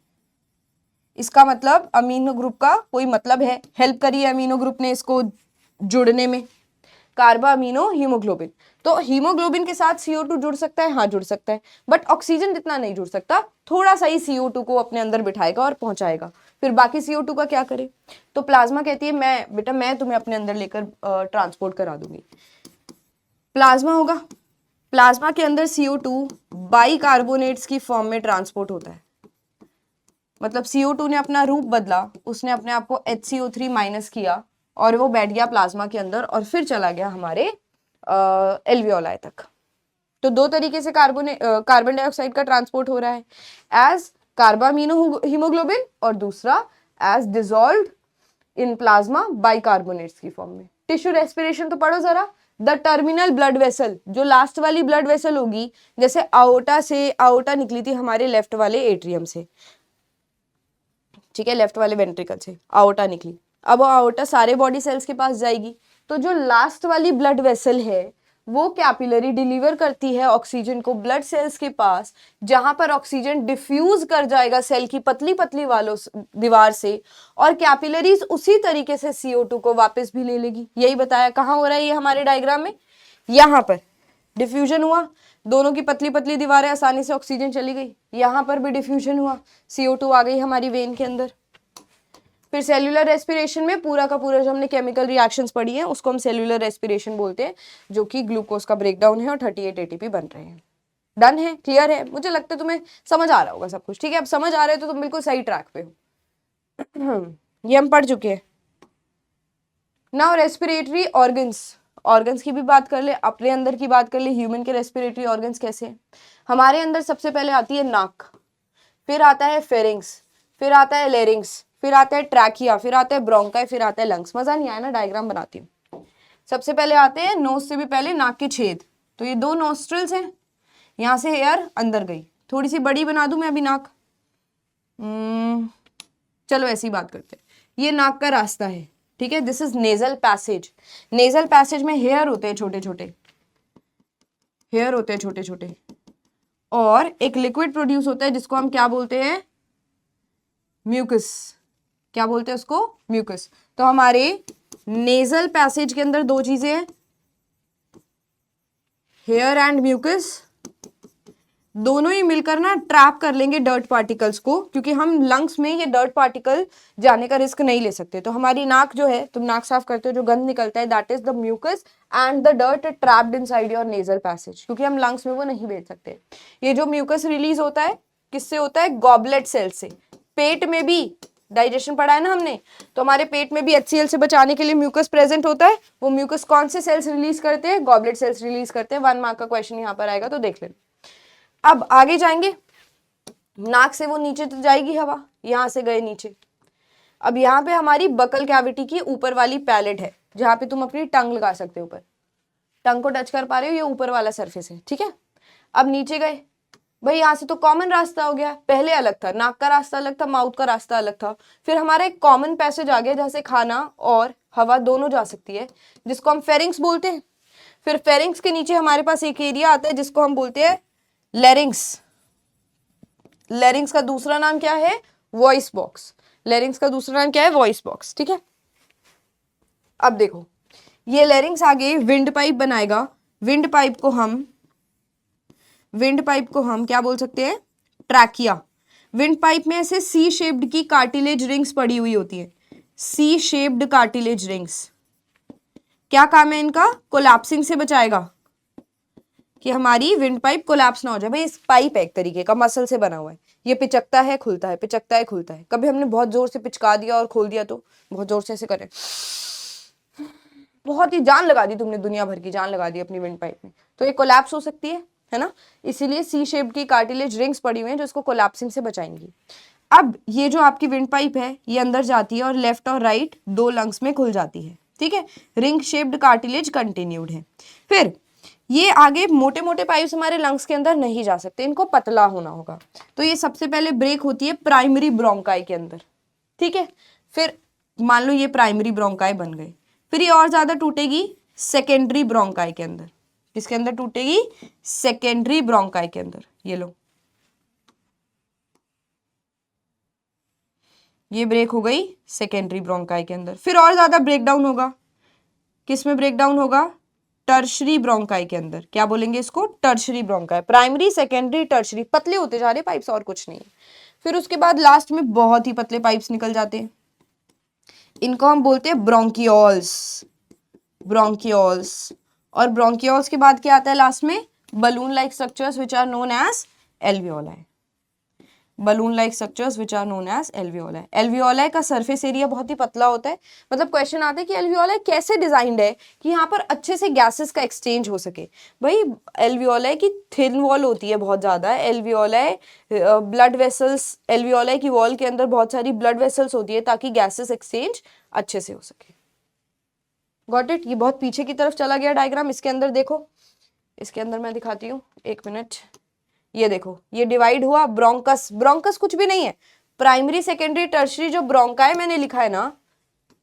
इसका मतलब अमीनो ग्रुप का कोई मतलब है, हेल्प करी है अमीनो ग्रुप ने इसको जुड़ने में, कार्बा अमीनो हीमोग्लोबिन। तो हीमोग्लोबिन के साथ CO2 जुड़ सकता है, हाँ जुड़ सकता है, बट ऑक्सीजन जितना नहीं जुड़ सकता, थोड़ा सा ही CO2 को अपने अंदर बिठाएगा और पहुंचाएगा, फिर बाकी CO2 का क्या करे। तो प्लाज्मा कहती है मैं तुम्हें अपने अंदर लेकर ट्रांसपोर्ट करा दूंगी। प्लाज्मा होगा, प्लाज्मा के अंदर CO2 बाइकार्बोनेट्स की फॉर्म में ट्रांसपोर्ट होता है, मतलब CO2 ने अपना रूप बदला, उसने अपने आप को HCO3 माइनस किया और वो बैठ गया प्लाज्मा के अंदर और फिर चला गया हमारे एल्वियोलाई तक। तो दो तरीके से कार्बन डाइऑक्साइड का ट्रांसपोर्ट हो रहा है, एज कार्बामीनो हीमोग्लोबिन और दूसरा as dissolved in plasma bicarbonates की फॉर्म में। टिश्यू रेस्पिरेशन तो पढ़ो जरा। द टर्मिनल ब्लड वेसल, जो लास्ट वाली ब्लड वेसल होगी, जैसे आओटा निकली थी हमारे लेफ्ट वाले एट्रियम से, ठीक है, लेफ्ट वाले वेंट्रिकल से आओटा निकली, अब वो आओटा सारे बॉडी सेल्स के पास जाएगी, तो जो लास्ट वाली ब्लड वेसल है वो कैपिलरी डिलीवर करती है ऑक्सीजन को ब्लड सेल्स के पास, जहां पर ऑक्सीजन डिफ्यूज कर जाएगा सेल की पतली पतली वालों दीवार से, और कैपिलरीज उसी तरीके से CO2 को वापस भी ले लेगी। यही बताया। कहाँ हो रहा है ये हमारे डायग्राम में? यहाँ पर डिफ्यूजन हुआ, दोनों की पतली पतली दीवारें, आसानी से ऑक्सीजन चली गई। यहाँ पर भी डिफ्यूजन हुआ, CO2 आ गई हमारी वेन के अंदर। फिर सेल्यूलर रेस्पिरेशन में पूरा का पूरा जो हमने केमिकल रिएक्शंस पढ़ी है उसको हम सेल्यूलर रेस्पिरेशन बोलते हैं, जो कि ग्लूकोज का ब्रेकडाउन है और 38 ATP बन रहे हैं। डन है? क्लियर है? मुझे लगता है तुम्हें समझ आ रहा होगा सब कुछ। ठीक है, अब समझ आ रहे हो तो तुम बिल्कुल सही ट्रैक पे हो। ये हम पढ़ चुके हैं। नाउ रेस्पिरेटरी ऑर्गन्स की भी बात कर ले, अपने अंदर की बात कर ले। ह्यूमन के रेस्पिरेटरी ऑर्गन्स कैसे हैं? हमारे अंदर सबसे पहले आती है नाक, फिर आता है फेरिंग्स, फिर आता है लेरिंग्स, फिर आता है ट्रैकिया, फिर आता है ब्रोंकाई, फिर आता है लंग्स। मजा नहीं आया ना? डायग्राम बनाती हूँ। सबसे पहले आते हैं नोज से भी पहले नाक के छेद। तो ये दो नोस्ट्रल्स हैं, यहाँ से एयर अंदर गई। थोड़ी सी बड़ी बना दूं मैं अभी नाक, चलो ऐसी बात करते हैं। ये नाक का रास्ता है, ठीक है, this is nasal passage. Nasal passage में हेयर होते हैं छोटे छोटे, हेयर होते हैं छोटे छोटे, और एक लिक्विड प्रोड्यूस होता है जिसको हम क्या बोलते हैं? म्यूकस। क्या बोलते हैं उसको? म्यूकस। तो हमारे नेजल पैसेज के अंदर दो चीजें हैं, हेयर एंड म्यूकस। दोनों ही मिलकर ना ट्रैप कर लेंगे डर्ट पार्टिकल्स को, क्योंकि हम लंग्स में ये डर्ट पार्टिकल जाने का रिस्क नहीं ले सकते। तो हमारी नाक जो है, तुम नाक साफ करते हो, जो गंद निकलता है, that is the mucus and the dirt trapped inside your nasal passage, क्योंकि हम लंग्स में वो नहीं भेज सकते। ये जो म्यूकस रिलीज होता है किससे होता है? गॉबलेट सेल से। पेट में भी डाइजेशन पढ़ा है ना हमने, तो हमारे पेट में भी HCl से बचाने के लिए म्यूकस प्रेजेंट होता है। वो म्यूकस कौन से सेल्स रिलीज करते हैं? गॉबलेट सेल्स रिलीज करते हैं। 1 मार्क का क्वेश्चन यहाँ पर आएगा, तो देख लेना। अब आगे जाएंगे, नाक से वो नीचे तो जाएगी हवा, यहां से गए नीचे। अब यहाँ पे हमारी बकल कैविटी की ऊपर वाली पैलेट है, जहां पे तुम अपनी टंग लगा सकते हो। ऊपर टंग को टच कर पा रहे हो, ये ऊपर वाला सरफेस है, ठीक है। अब नीचे गए भाई, यहाँ से तो कॉमन रास्ता हो गया। पहले अलग था, नाक का रास्ता अलग था, माउथ का रास्ता अलग था। फिर हमारा एक कॉमन पैसेज आ गया जहाँ से खाना और हवा दोनों जा सकती है, जिसको हम फेरिंग्स बोलते हैं। फिर फेरिंग्स के नीचे हमारे पास एक एरिया आता है जिसको हम बोलते हैं लेरिंग्स। लेरिंग्स का दूसरा नाम क्या है? Voice box. लेरिंग्स का दूसरा नाम क्या है? वॉइस बॉक्स, ठीक है। अब देखो, ये लेरिंग्स आगे विंड पाइप बनाएगा। विंड पाइप को हम क्या बोल सकते हैं? ट्रैकिया। विंड पाइप में ऐसे सी शेप्ड की कार्टिलेज रिंग्स पड़ी हुई होती है, सी शेप्ड कार्टिलेज रिंग्स। क्या काम है इनका? कोलैप्सिंग से बचाएगा, कि हमारी विंड पाइप कोलैप्स ना हो जाए। भाई इस पाइप है एक तरीके का, मसल से बना हुआ है, ये पिचकता है खुलता है, पिचकता है खुलता है। कभी हमने बहुत जोर से पिचका दिया और खोल दिया तो बहुत जोर से ऐसे करें, बहुत ही जान लगा दी तुमने, दुनिया भर की जान लगा दी अपनी विंड पाइप में, तो ये कोलैप्स हो सकती है ना। इसीलिए सी शेप की कार्टिलेज रिंग्स पड़ी हुई हैं जो इसको कोलैप्सिंग से बचाएंगी। अब ये जो आपकी विंड पाइप है ये अंदर जाती है और लेफ्ट और राइट दो लंग्स में खुल जाती है, ठीक है। रिंग शेप्ड कार्टिलेज कंटिन्यूड है। फिर ये आगे मोटे मोटे पाइप्स हमारे लंग्स के अंदर नहीं जा सकते, इनको पतला होना होगा। तो ये सबसे पहले ब्रेक होती है प्राइमरी ब्रोंकाई के अंदर, ठीक है। फिर मान लो ये प्राइमरी ब्रोंकाई बन गए, फिर ये और ज्यादा टूटेगी सेकेंडरी ब्रोंकाई के अंदर। किसके अंदर टूटेगी? सेकेंडरी ब्रोंकाई के अंदर। ये लो, ये ब्रेक हो गई सेकेंडरी ब्रोंकाई के अंदर। फिर और ज्यादा ब्रेकडाउन होगा, किसमें ब्रेकडाउन होगा? टर्शरी ब्रोंकाई के अंदर। क्या बोलेंगे इसको? Tertiary bronchi. Primary, secondary, tertiary, पतले होते जा रहे पाइप्स, और कुछ नहीं। फिर उसके बाद लास्ट में बहुत ही पतले पाइप्स निकल जाते हैं, इनको हम बोलते हैं ब्रोंकियोल्स। ब्रोंकियोल्स। और ब्रोंकियोल्स के बाद क्या आता है लास्ट में? Balloon like structures which are known as alveoli. Balloon like structures which are known as alveoli. Alveoli का सरफेस एरिया बहुत ही पतला होता है। मतलब क्वेश्चन आता है कि एल्वियोलाई कैसे डिजाइंड है कि यहाँ पर अच्छे से गैसेस का एक्सचेंज हो सके। भाई एल्वियोलाई की थिन वॉल होती है बहुत ज्यादा। एल्वियोलाई ब्लड वेसल्स, एल्वियोलाई की वॉल के अंदर बहुत सारी ब्लड वेसल्स होती है ताकि गैसेस एक्सचेंज अच्छे से हो सके। Got it. ये बहुत पीछे की तरफ चला गया डायग्राम। इसके अंदर देखो, इसके अंदर मैं दिखाती हूँ, एक मिनट। ये देखो, ये डिवाइड हुआ। ब्रोंकस, ब्रोंकस कुछ भी नहीं है, प्राइमरी सेकेंडरी टर्शरी जो ब्रोंकाई मैंने लिखा है ना,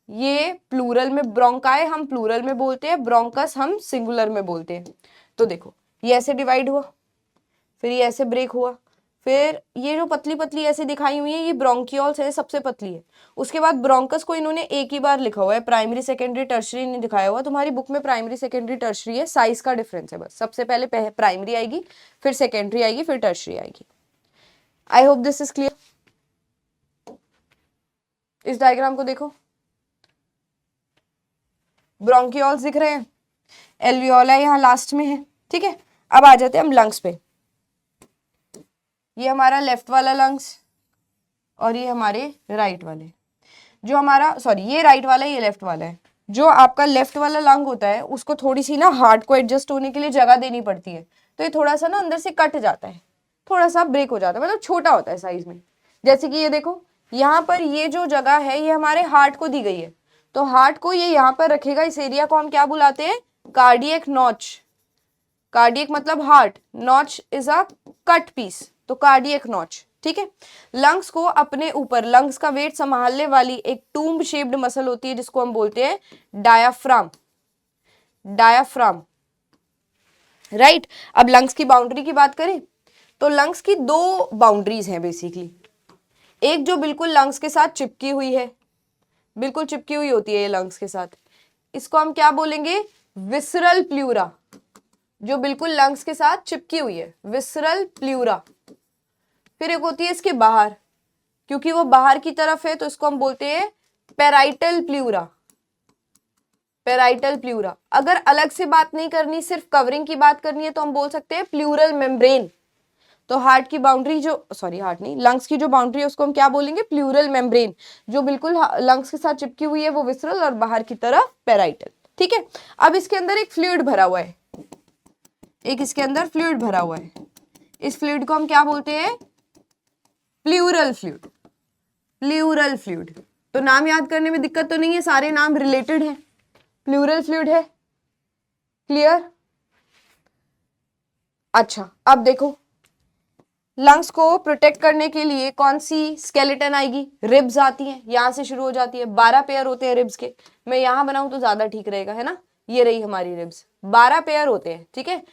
ये प्लूरल में, ब्रोंकाई हम प्लूरल में बोलते हैं, ब्रोंकस हम सिंगुलर में बोलते हैं। तो देखो ये ऐसे डिवाइड हुआ, फिर ये ऐसे ब्रेक हुआ, फिर ये जो पतली पतली ऐसे दिखाई हुई है ये ब्रोंकियोल्स है, सबसे पतली है। उसके बाद ब्रोंकस को इन्होंने एक ही बार लिखा हुआ है, प्राइमरी सेकेंडरी टर्शरी नहीं दिखाया हुआ। तुम्हारी बुक में प्राइमरी सेकेंडरी टर्शरी है, साइज का डिफरेंस है बस। सबसे पहले प्राइमरी आएगी, फिर सेकेंडरी आएगी, फिर टर्शरी आएगी। I hope this is clear. इस डायग्राम को देखो, ब्रोंकियोल्स दिख रहे हैं, एल्वियोलाई यहाँ लास्ट में है, ठीक है। अब आ जाते हैं हम लंग्स पे। ये हमारा लेफ्ट वाला लंग्स और ये हमारे राइट वाले। जो हमारा, सॉरी ये राइट वाला है, ये लेफ्ट वाला है। जो आपका लेफ्ट वाला लंग होता है उसको थोड़ी सी ना हार्ट को एडजस्ट होने के लिए जगह देनी पड़ती है, तो ये थोड़ा सा ना अंदर से कट जाता है, थोड़ा सा ब्रेक हो जाता है, मतलब छोटा होता है साइज में। जैसे कि ये देखो, यहाँ पर ये जो जगह है ये हमारे हार्ट को दी गई है, तो हार्ट को ये यहाँ पर रखेगा। इस एरिया को हम क्या बुलाते हैं? Cardiac notch. कार्डियक मतलब heart, notch is a cut piece, तो कार्डियक नॉच, ठीक है। लंग्स को अपने ऊपर, लंग्स का वेट संभालने वाली एक टूम्ब शेप्ड मसल होती है जिसको हम बोलते हैं डायाफ्राम। Diaphragm, right. अब लंग्स की बाउंड्री की बात करें तो लंग्स की दो बाउंड्रीज हैं बेसिकली। एक जो बिल्कुल लंग्स के साथ चिपकी हुई है, बिल्कुल चिपकी हुई होती है ये लंग्स के साथ, इसको हम क्या बोलेंगे? Visceral pleura. जो बिल्कुल लंग्स के साथ चिपकी हुई है, विसरल प्लूरा। फिर एक होती है इसके बाहर, क्योंकि वो बाहर की तरफ है तो इसको हम बोलते हैं पेराइटल प्लूरा। Parietal pleura. अगर अलग से बात नहीं करनी, सिर्फ कवरिंग की बात करनी है तो हम बोल सकते हैं प्लूरल मेम्ब्रेन। तो हार्ट की बाउंड्री जो, सॉरी हार्ट नहीं, लंग्स की जो बाउंड्री है उसको हम क्या बोलेंगे? Pleural membrane. जो बिल्कुल लंग्स के साथ चिपकी हुई है वो विसरल और बाहर की तरफ पेराइटल, ठीक है। अब इसके अंदर एक फ्लूइड भरा हुआ है, एक इसके अंदर फ्लूइड भरा हुआ है। इस फ्लूइड को हम क्या बोलते हैं? Pleural fluid. Pleural fluid. तो नाम याद करने में दिक्कत तो नहीं है, सारे नाम रिलेटेड हैं। प्लूरल फ्लूइड है, क्लियर? अच्छा, अब देखो लंग्स को प्रोटेक्ट करने के लिए कौन सी स्केलेटन आएगी? रिब्स आती हैं, यहां से शुरू हो जाती है। 12 पेयर होते हैं रिब्स के। मैं यहां बनाऊं तो ज्यादा ठीक रहेगा, है ना। ये रही हमारी रिब्स, 12 पेयर होते हैं, ठीक है।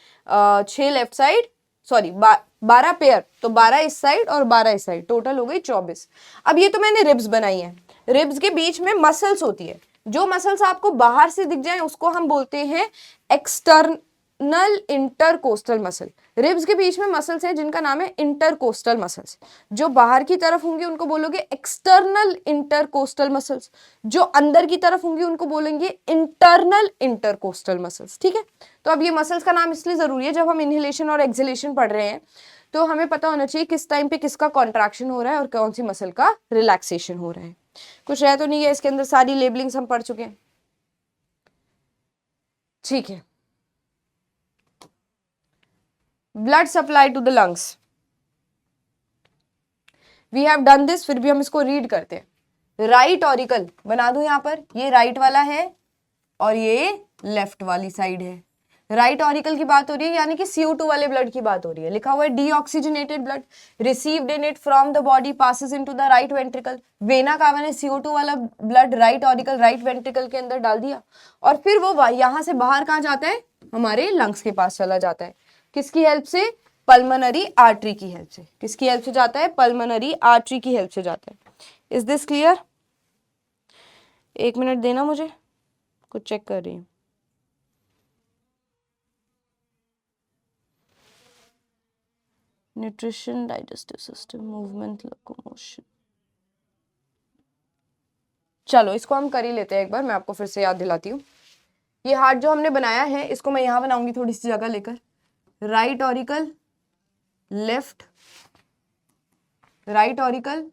6 लेफ्ट साइड, सॉरी 12 पेयर, तो 12 इस साइड और 12 इस साइड, टोटल हो गई 24। अब ये तो मैंने रिब्स बनाई है। रिब्स के बीच में मसल्स होती है। जो मसल्स आपको बाहर से दिख जाए उसको हम बोलते हैं एक्सटर्नल इंटरकोस्टल मसल। रिब्स के बीच में मसल्स हैं जिनका नाम है इंटरकोस्टल मसल्स। जो बाहर की तरफ होंगे उनको बोलोगे एक्सटर्नल इंटरकोस्टल मसल्स, जो अंदर की तरफ होंगे उनको बोलेंगे इंटरनल इंटरकोस्टल मसल्स, ठीक है। तो अब ये मसल्स का नाम इसलिए जरूरी है, जब हम इनहेलेशन और एक्सहेलेशन पढ़ रहे हैं तो हमें पता होना चाहिए किस टाइम पे किसका कॉन्ट्रैक्शन हो रहा है और कौन सी मसल का रिलैक्सेशन हो रहा है। कुछ रह तो नहीं है इसके अंदर, सारी लेबलिंग्स हम पढ़ चुके हैं, ठीक है। Blood supply to the lungs, we have done this, फिर भी हम इसको रीड करते हैं। राइट ऑरिकल बना दूं यहां पर, ये राइट वाला है और ये लेफ्ट वाली साइड है। राइट ऑरिकल की बात हो रही है, यानी कि CO2 वाले ब्लड की बात हो रही है। लिखा हुआ है deoxygenated blood received in it from the body passes into the right ventricle. Vena cava ने CO2 वाला blood right auricle, right ventricle के अंदर डाल दिया और फिर वो यहां से बाहर कहां जाता है? हमारे लंग्स के पास चला जाता है। किसकी हेल्प से? पल्मोनरी आर्टरी की हेल्प से। किसकी हेल्प से जाता है? पल्मोनरी आर्टरी की हेल्प से जाता है। Is this clear? एक मिनट देना मुझे, कुछ चेक कर रही हूँ। Nutrition, digestive system, movement, locomotion. चलो इसको हम कर ही लेते हैं एक बार, मैं आपको फिर से याद दिलाती हूँ। ये हार्ट जो हमने बनाया है इसको मैं यहाँ बनाऊंगी थोड़ी सी जगह लेकर। Right auricle, left right auricle,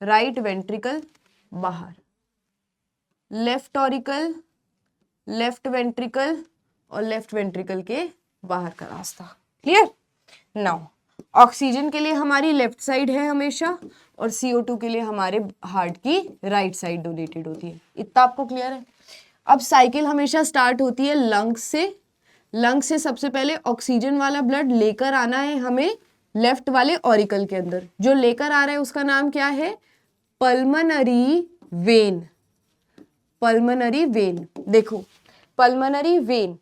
right ventricle बाहर, लेफ्ट ऑरिकल, लेफ्ट वेंट्रिकल और लेफ्ट वेंट्रिकल के बाहर का रास्ता। क्लियर? नाउ ऑक्सीजन के लिए हमारी लेफ्ट साइड है हमेशा और CO2 के लिए हमारे हार्ट की राइट साइड डोनेटेड होती है। इतना आपको क्लियर है? अब साइकिल हमेशा स्टार्ट होती है लंग्स से। लंग्स से सबसे पहले ऑक्सीजन वाला ब्लड लेकर आना है हमें लेफ्ट वाले ऑरिकल के अंदर। जो लेकर आ रहा है उसका नाम क्या है? Pulmonary when. Pulmonary when. देखो पल्मनरी वेन,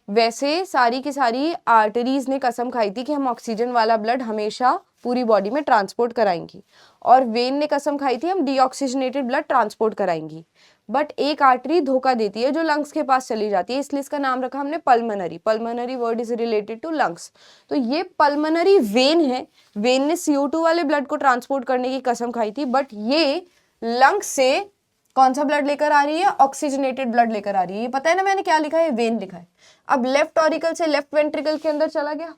वैसे सारी की सारी आर्टरीज ने कसम खाई थी कि हम ऑक्सीजन वाला ब्लड हमेशा पूरी बॉडी में ट्रांसपोर्ट कराएंगी, और वेन ने कसम खाई थी हम डीऑक्सीजनेटेड ब्लड ट्रांसपोर्ट कराएंगी। बट एक आर्टरी धोखा देती है जो लंग्स के पास चली जाती है, इसलिए इसका नाम रखा हमने pulmonary. Pulmonary word is related to lungs. तो ये पल्मनरी वेन है। वेन ने CO2 वाले ब्लड को ट्रांसपोर्ट करने की कसम खाई थी, बट ये लंग्स से कौन सा ब्लड लेकर आ रही है? ऑक्सीजनेटेड ब्लड लेकर आ रही है। ये पता है ना मैंने क्या लिखा है? वेन लिखा है। अब लेफ्ट ऑरिकल से लेफ्ट वेंट्रिकल के अंदर चला गया।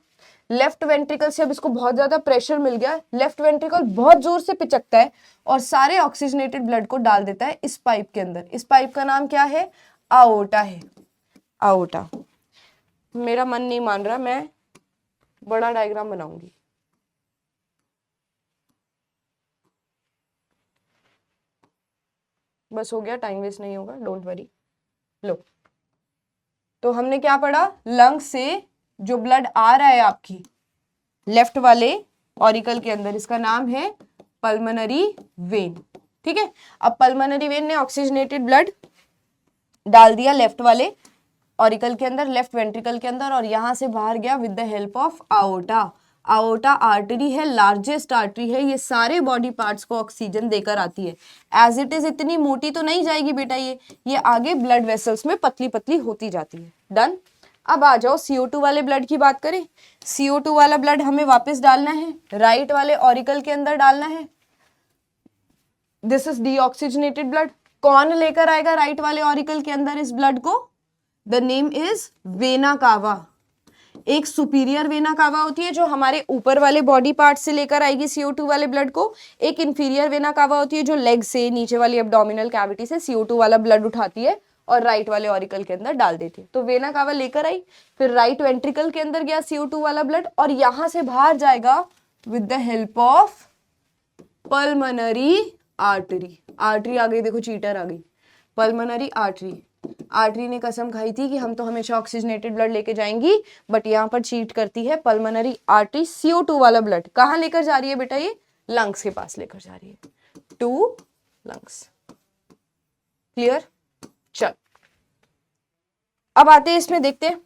लेफ्ट वेंट्रिकल से अब इसको बहुत ज्यादा प्रेशर मिल गया। लेफ्ट वेंट्रिकल बहुत जोर से पिचकता है और सारे ऑक्सीजनेटेड ब्लड को डाल देता है इस पाइप के अंदर। इस पाइप का नाम क्या है? आओर्टा है। आओर्टा। मेरा मन नहीं मान रहा, मैं बड़ा डायग्राम बनाऊंगी। बस हो गया, टाइम वेस्ट नहीं होगा, डोंट वरी। लो, तो हमने क्या पढ़ा? लंग से जो ब्लड आ रहा है आपकी लेफ्ट वाले ऑरिकल के अंदर, इसका नाम है पल्मनरी वेन। ठीक है? अब पल्मनरी वेन ने ऑक्सीजनेटेड ब्लड डाल दिया लेफ्ट वाले ऑरिकल के अंदर, लेफ्ट वेंट्रिकल के अंदर, और यहां से बाहर गया with the help of aorta. Aorta artery है, लार्जेस्ट आर्टरी है, ये सारे बॉडी पार्ट्स को ऑक्सीजन देकर आती है। एज इट इज इतनी मोटी तो नहीं जाएगी बेटा, ये आगे ब्लड वेसल्स में पतली पतली होती जाती है। डन? अब आ जाओ CO2 वाले ब्लड की बात करें। CO2 वाला ब्लड हमें वापस डालना है राइट वाले ऑरिकल के अंदर डालना है। This is deoxygenated blood. कौन लेकर आएगा राइट वाले ऑरिकल के अंदर इस ब्लड को? The name is vena cava. एक सुपीरियर वेना कावा होती है जो हमारे ऊपर वाले बॉडी पार्ट से लेकर आएगी CO2 वाले ब्लड को। एक इंफीरियर वेना कावा होती है जो लेग से नीचे वाली एब्डोमिनल कैविटी से CO2 वाला ब्लड उठाती है और राइट वाले ऑरिकल के अंदर डाल देती है। तो वेना कावा लेकर आई, फिर राइट वेंट्रिकल के अंदर गया CO2 वाला ब्लड, और यहां से बाहर जाएगा with the help of pulmonary artery. Artery आ गई, देखो चीटर आ गई। Pulmonary artery. आर्टरी ने कसम खाई थी कि हम तो हमेशा ऑक्सीजनेटेड ब्लड लेके जाएंगी, बट यहाँ पर चीट करती है पल्मनरी आर्टरी। CO2 वाला ब्लड कहाँ लेकर जा रही है बेटा? ये लंग्स के पास लेकर जा रही है, टू लंग्स। क्लियर? चल अब आते हैं इसमें, देखते हैं।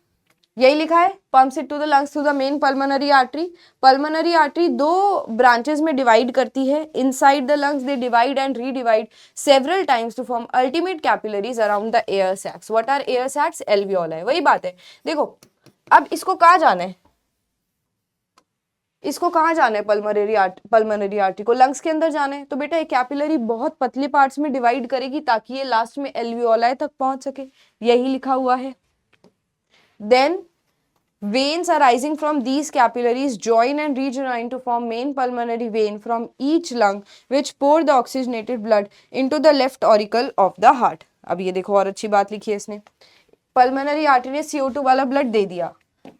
यही लिखा है, pumps it to the lungs through the main pulmonary artery. Pulmonary artery दो ब्रांचेस में डिवाइड करती है। Inside the lungs they divide and redivide several times to form ultimate capillaries around the air sacs. What are air sacs? Alveoli. वही बात है। देखो अब इसको कहाँ जाना है? इसको कहाँ जाना है? पल्मनरी आर्टरी को लंग्स के अंदर जाना है। तो बेटा ये कैपिलरी बहुत पतले पार्ट्स में डिवाइड करेगी ताकि ये लास्ट में एल्वियोलाई तक पहुंच सके। यही लिखा हुआ है। Then veins arising from these capillaries join and rejoin to form main pulmonary vein from each lung which pour the oxygenated blood into the left auricle of the heart. अब ये देखो और अच्छी बात लिखी है इसने। पल्मनरी आर्टरी ने CO2 वाला ब्लड दे दिया।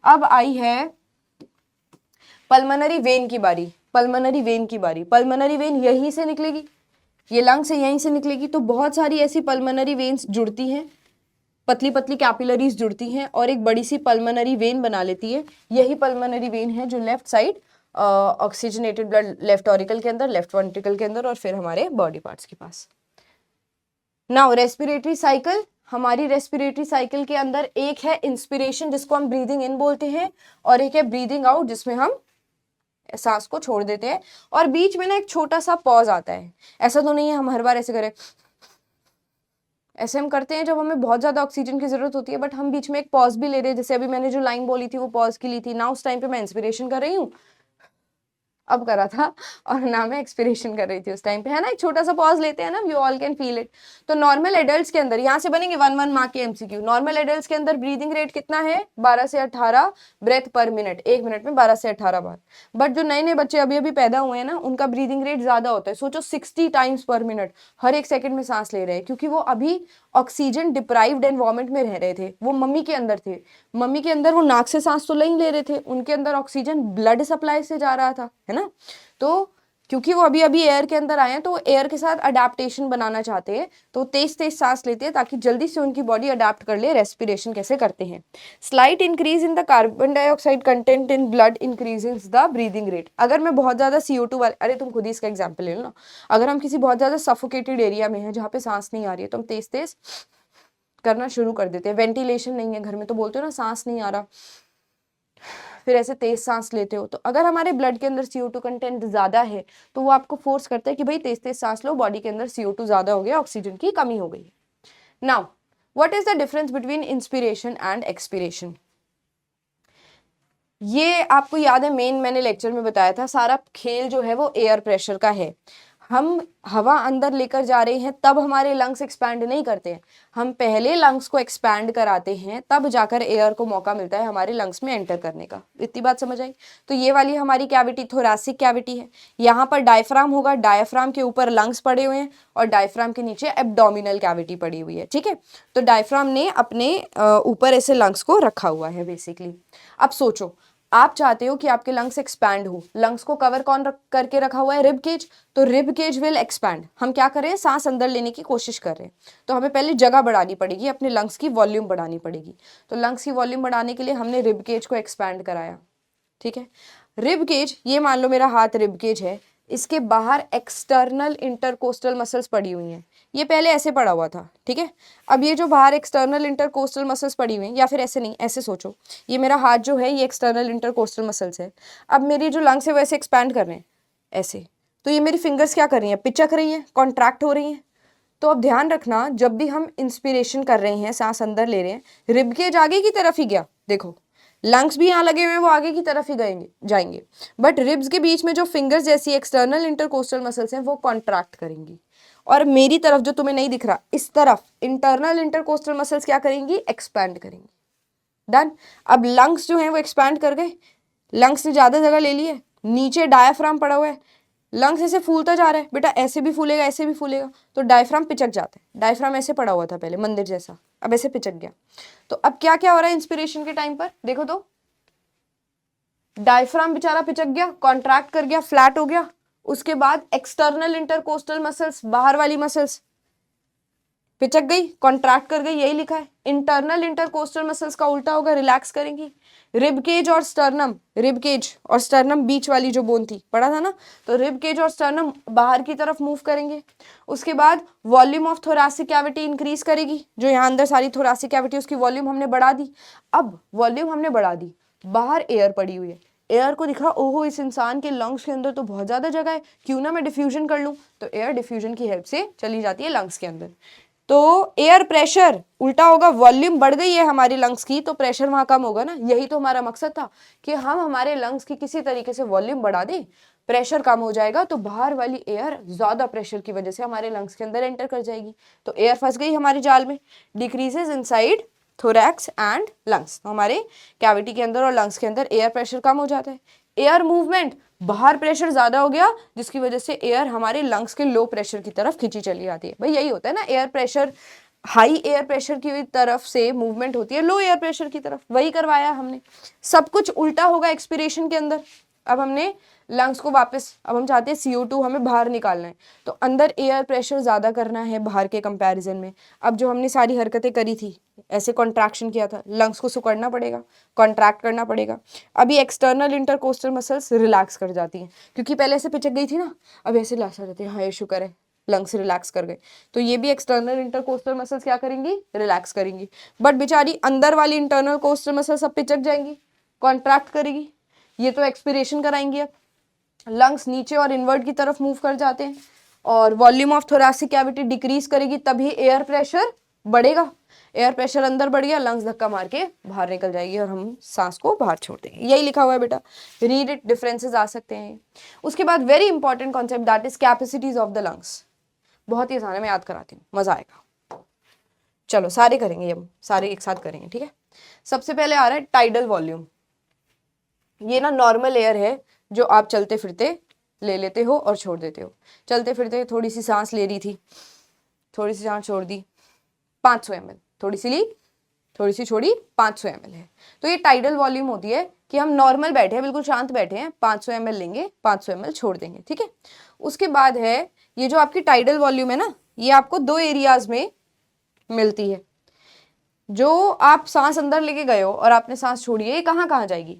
अब आई है पल्मनरी वेन की बारी। पल्मनरी वेन की बारी। पल्मनरी वेन यहीं से निकलेगी, ये लंग से यहीं से निकलेगी। तो बहुत सारी ऐसी पल्मनरी वेन्स जुड़ती हैं, पतली पतली कैपिलरीज जुड़ती हैं और एक बड़ी सी पल्मनरी वेन बना लेती है। यही पल्मनरी वेन है जो left side oxygenated blood left auricle के अंदर, लेफ्ट वेंट्रिकल के अंदर और फिर हमारे बॉडी पार्ट्स के पास। Now respiratory cycle. हमारी रेस्पिरेटरी साइकिल के अंदर एक है इंस्पिरेशन जिसको हम ब्रीदिंग इन बोलते हैं, और एक है ब्रीदिंग आउट जिसमें हम सांस को छोड़ देते हैं, और बीच में ना एक छोटा सा पॉज आता है। ऐसा तो नहीं है हम हर बार ऐसे करें, ऐसे हम करते हैं जब हमें बहुत ज्यादा ऑक्सीजन की जरूरत होती है, बट हम बीच में एक पॉज भी ले रहे हैं। जैसे अभी मैंने जो लाइन बोली थी वो पॉज की ली थी। नाउ उस टाइम पे मैं इंस्पिरेशन कर रही हूँ, अब करा था, और ना मैं एक्सपिरेशन कर रही थी उस टाइम पे, है ना। एक छोटा सा पॉज लेते हैं ना, you all can feel it. तो नॉर्मल एडल्ट्स के अंदर, यहाँ से बनेंगे 1 मार्क के एमसीक्यू। नॉर्मल एडल्ट्स के अंदर ब्रीदिंग रेट कितना है, 12 से 18 ब्रेथ पर मिनट, 1 मिनट में 12 से 18 बार। बट जो नए नए बच्चे अभी अभी पैदा हुए हैं ना, उनका ब्रीदिंग रेट ज्यादा होता है। सोचो 60 टाइम्स पर मिनट, हर एक सेकंड में सांस ले रहे हैं, क्योंकि वो अभी ऑक्सीजन डिप्राइव्ड एनवायरमेंट में रह रहे थे। वो मम्मी के अंदर थे, मम्मी के अंदर वो नाक से सांस तो नहीं ले रहे थे, उनके अंदर ऑक्सीजन ब्लड सप्लाई से जा रहा था, है ना। तो क्योंकि वो अभी अभी एयर के अंदर आए हैं, तो एयर के साथ अडेप्टेशन बनाना चाहते हैं, तो तेज तेज सांस लेते हैं ताकि जल्दी से उनकी बॉडी अडेप्ट कर ले। रेस्पिरेशन कैसे करते हैं, slight increase in the carbon dioxide content in blood increases the breathing rate. अगर मैं बहुत ज्यादा CO2 वाले, अरे तुम खुद ही इसका एग्जाम्पल ले लो ना, अगर हम किसी बहुत ज्यादा सफोकेटेड एरिया में है जहाँ पे सांस नहीं आ रही है, तो हम तेज तेज करना शुरू कर देते हैं। वेंटिलेशन नहीं है घर में, तो बोलते हो ना सांस नहीं आ रहा, फिर ऐसे तेज सांस लेते हो। तो अगर हमारे ब्लड के अंदर CO2 कंटेंट ज्यादा है, तो वो आपको फोर्स करता है कि भाई तेज तेज सांस लो, बॉडी के अंदर CO2 ज्यादा हो गया, ऑक्सीजन की कमी हो गई है। Now what is the difference between inspiration and expiration. ये आपको याद है, मेन मैंने लेक्चर में बताया था, सारा खेल जो है वो एयर प्रेशर का है। हम हवा अंदर लेकर जा रहे हैं, तब हमारे लंग्स एक्सपैंड नहीं करते हैं, हम पहले लंग्स को एक्सपैंड कराते हैं, तब जाकर एयर को मौका मिलता है हमारे लंग्स में एंटर करने का। इतनी बात समझ आई। तो ये वाली हमारी कैविटी थोरैसिक कैविटी है, यहाँ पर डायफ्राम होगा, डायफ्राम के ऊपर लंग्स पड़े हुए हैं, और डायफ्राम के नीचे एब्डोमिनल कैविटी पड़ी हुई है, ठीक है। तो डायफ्राम ने अपने ऊपर ऐसे लंग्स को रखा हुआ है बेसिकली। अब सोचो, आप चाहते हो कि आपके लंग्स एक्सपैंड हो, लंग्स को कवर कौन करके रखा हुआ है, रिब केज। तो रिब केज विल एक्सपैंड। हम क्या कर रहे हैं, सांस अंदर लेने की कोशिश कर रहे हैं, तो हमें पहले जगह बढ़ानी पड़ेगी, अपने लंग्स की वॉल्यूम बढ़ानी पड़ेगी। तो लंग्स की वॉल्यूम बढ़ाने के लिए हमने रिब केज को एक्सपैंड कराया, ठीक है। रिब केज, ये मान लो मेरा हाथ रिब केज है, इसके बाहर एक्सटर्नल इंटरकोस्टल मसल्स पड़ी हुई हैं। ये पहले ऐसे पड़ा हुआ था, ठीक है। अब ये जो बाहर एक्सटर्नल इंटरकोस्टल मसल्स पड़ी हुई हैं, या फिर ऐसे नहीं, ऐसे सोचो, ये मेरा हाथ जो है ये एक्सटर्नल इंटरकोस्टल मसल्स है। अब मेरी जो लंग्स है वैसे एक्सपैंड कर रहे हैं ऐसे, तो ये मेरी फिंगर्स क्या कर रही हैं, पिचक रही हैं, कॉन्ट्रैक्ट हो रही हैं। तो अब ध्यान रखना, जब भी हम इंस्पिरेशन कर रहे हैं, सांस अंदर ले रहे हैं, रिब केज आगे की तरफ ही गया, देखो लंग्स भी यहाँ लगे हुए हैं, वो आगे की तरफ ही जाएंगे, बट रिब्स के बीच में जो फिंगर्स जैसी एक्सटर्नल इंटरकोस्टल मसल्स हैं वो कॉन्ट्रैक्ट करेंगी, और मेरी तरफ जो तुम्हें नहीं दिख रहा, इस तरफ इंटरनल इंटरकोस्टल मसल्स क्या करेंगी, एक्सपैंड करेंगी। डन। अब लंग्स जो हैं वो एक्सपैंड कर गए, लंग्स ने ज्यादा जगह ले ली है, नीचे डायफ्राम पड़ा हुआ है, लंग्स ऐसे फूलता जा रहा है, बेटा ऐसे भी फूलेगा ऐसे भी फूलेगा, तो डायफ्राम पिचक जाता है। डायफ्राम ऐसे पड़ा हुआ था पहले मंदिर जैसा, अब ऐसे पिचक गया। तो अब क्या क्या हो रहा है इंस्पिरेशन के टाइम पर, देखो तो डायफ्राम बेचारा पिचक गया, कॉन्ट्रैक्ट कर गया, फ्लैट हो गया। उसके बाद एक्सटर्नल इंटरकोस्टल मसल्स, बाहर वाली मसल्स पिचक गई, कॉन्ट्रैक्ट कर गई, यही लिखा है। इंटरनल इंटरकोस्टल मसल्स का उल्टा होगा, रिलैक्स करेंगी। रिब केज और स्टर्नम, रिब केज और स्टर्नम बीच वाली जो बोन थी, पढ़ा था ना, तो रिब केज और स्टर्नम बाहर की तरफ मूव करेंगे। उसके बाद volume of thoracic cavity increase करेगी, जो यहाँ अंदर सारी थोरैसिक कैविटी उसकी वॉल्यूम हमने बढ़ा दी। अब वॉल्यूम हमने बढ़ा दी, बाहर एयर पड़ी हुई है, एयर को दिखा, ओहो इस इंसान के लंग्स के अंदर तो बहुत ज्यादा जगह है, क्यों ना मैं डिफ्यूजन कर लूं। तो एयर डिफ्यूजन की हेल्प से चली जाती है लंग्स के अंदर। तो एयर प्रेशर उल्टा होगा, वॉल्यूम बढ़ गई है हमारी लंग्स की, तो प्रेशर वहां कम होगा ना। यही तो हमारा मकसद था कि हम हमारे लंग्स की किसी तरीके से वॉल्यूम बढ़ा दें, प्रेशर कम हो जाएगा, तो बाहर वाली एयर ज्यादा प्रेशर की वजह से हमारे लंग्स के अंदर एंटर कर जाएगी, तो एयर फंस गई हमारे जाल में। Decreases inside thorax and lungs, हमारे कैविटी के अंदर और लंग्स के अंदर एयर प्रेशर कम हो जाता है। एयर मूवमेंट, बाहर प्रेशर ज्यादा हो गया, जिसकी वजह से एयर हमारे लंग्स के लो प्रेशर की तरफ खींची चली जाती है। भाई यही होता है ना, air pressure, high air pressure की तरफ से मूवमेंट होती है लो एयर प्रेशर की तरफ, वही करवाया हमने। सब कुछ उल्टा होगा एक्सपिरेशन के अंदर। अब हमने लंग्स को वापस, अब हम चाहते हैं CO2 हमें बाहर निकालना है, तो अंदर एयर प्रेशर ज्यादा करना है बाहर के कंपैरिजन में। अब जो हमने सारी हरकतें करी थी, ऐसे कॉन्ट्रैक्शन किया था, लंग्स को सुकड़ना पड़ेगा, कॉन्ट्रैक्ट करना पड़ेगा। अभी एक्सटर्नल इंटरकोस्टल मसल्स रिलैक्स कर जाती हैं, क्योंकि पहले ऐसे पिचक गई थी ना, अब ऐसे रिलैक्स हो जाती है, हाँ ये शुक्र है लंग्स रिलैक्स कर गए। तो ये भी एक्सटर्नल इंटरकोस्टल मसल्स क्या करेंगी, रिलैक्स करेंगी। बट बेचारी अंदर वाली इंटरनल कोस्टल मसल्स सब पिचक जाएंगी, कॉन्ट्रैक्ट करेगी, ये तो एक्सपिरेशन कराएंगी। अब लंग्स नीचे और इनवर्ट की तरफ मूव कर जाते हैं, और volume of thoracic cavity decrease करेगी, तभी एयर प्रेशर बढ़ेगा, एयर प्रेशर अंदर बढ़ गया, लंग्स धक्का मार के बाहर निकल जाएगी और हम सांस को बाहर छोड़ देंगे। यही लिखा हुआ है बेटा, रीड इट, डिफरेंसेस आ सकते हैं। उसके बाद very important concept that is capacities of the lungs. बहुत ही आसान है, मैं याद कराती हूँ, मजा आएगा। चलो सारे करेंगे, हम सारे एक साथ करेंगे, ठीक है। सबसे पहले आ रहा है टाइडल वॉल्यूम। ये ना नॉर्मल एयर है जो आप चलते फिरते ले लेते हो और छोड़ देते हो। चलते फिरते थोड़ी सी सांस ले रही थी, थोड़ी सी सांस छोड़ दी, 500 ml, थोड़ी सी ली, थोड़ी सी छोड़ी, 500 ml है। तो ये टाइडल वॉल्यूम होती है कि हम नॉर्मल बैठे हैं, बिल्कुल शांत बैठे हैं, 500 ml लेंगे, 500 ml छोड़ देंगे, ठीक है। उसके बाद है ये जो आपकी टाइडल वॉल्यूम है ना, ये आपको 2 एरियाज में मिलती है। जो आप सांस अंदर लेके गए हो और आपने सांस छोड़ी है, ये कहाँ कहाँ जाएगी?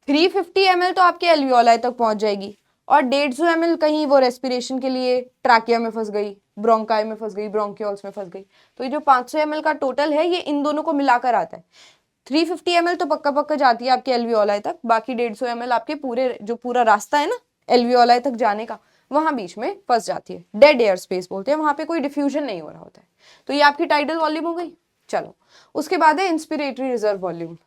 350 ml तो आपके एल्वियोलाई तक पहुंच जाएगी, और 150 ml कहीं वो रेस्पिरेशन के लिए ट्रैकिया में फंस गई, ब्रोंकाई में फंस गई, ब्रोंकियोल्स में फंस गई। तो ये जो 500 ml का टोटल है, ये इन दोनों को मिलाकर आता है। 350 ml तो पक्का पक्का जाती है आपके एल्वियोलाई तक, बाकी 150 ml आपके पूरा रास्ता है ना एल्वियोलाई तक जाने का, वहां बीच में फंस जाती है। डेड एयर स्पेस बोलते हैं, वहां पे कोई डिफ्यूजन नहीं हो रहा होता है। तो ये आपकी टाइडल वॉल्यूम हो गई। चलो उसके बाद है इंस्पिरेटरी रिजर्व वॉल्यूम।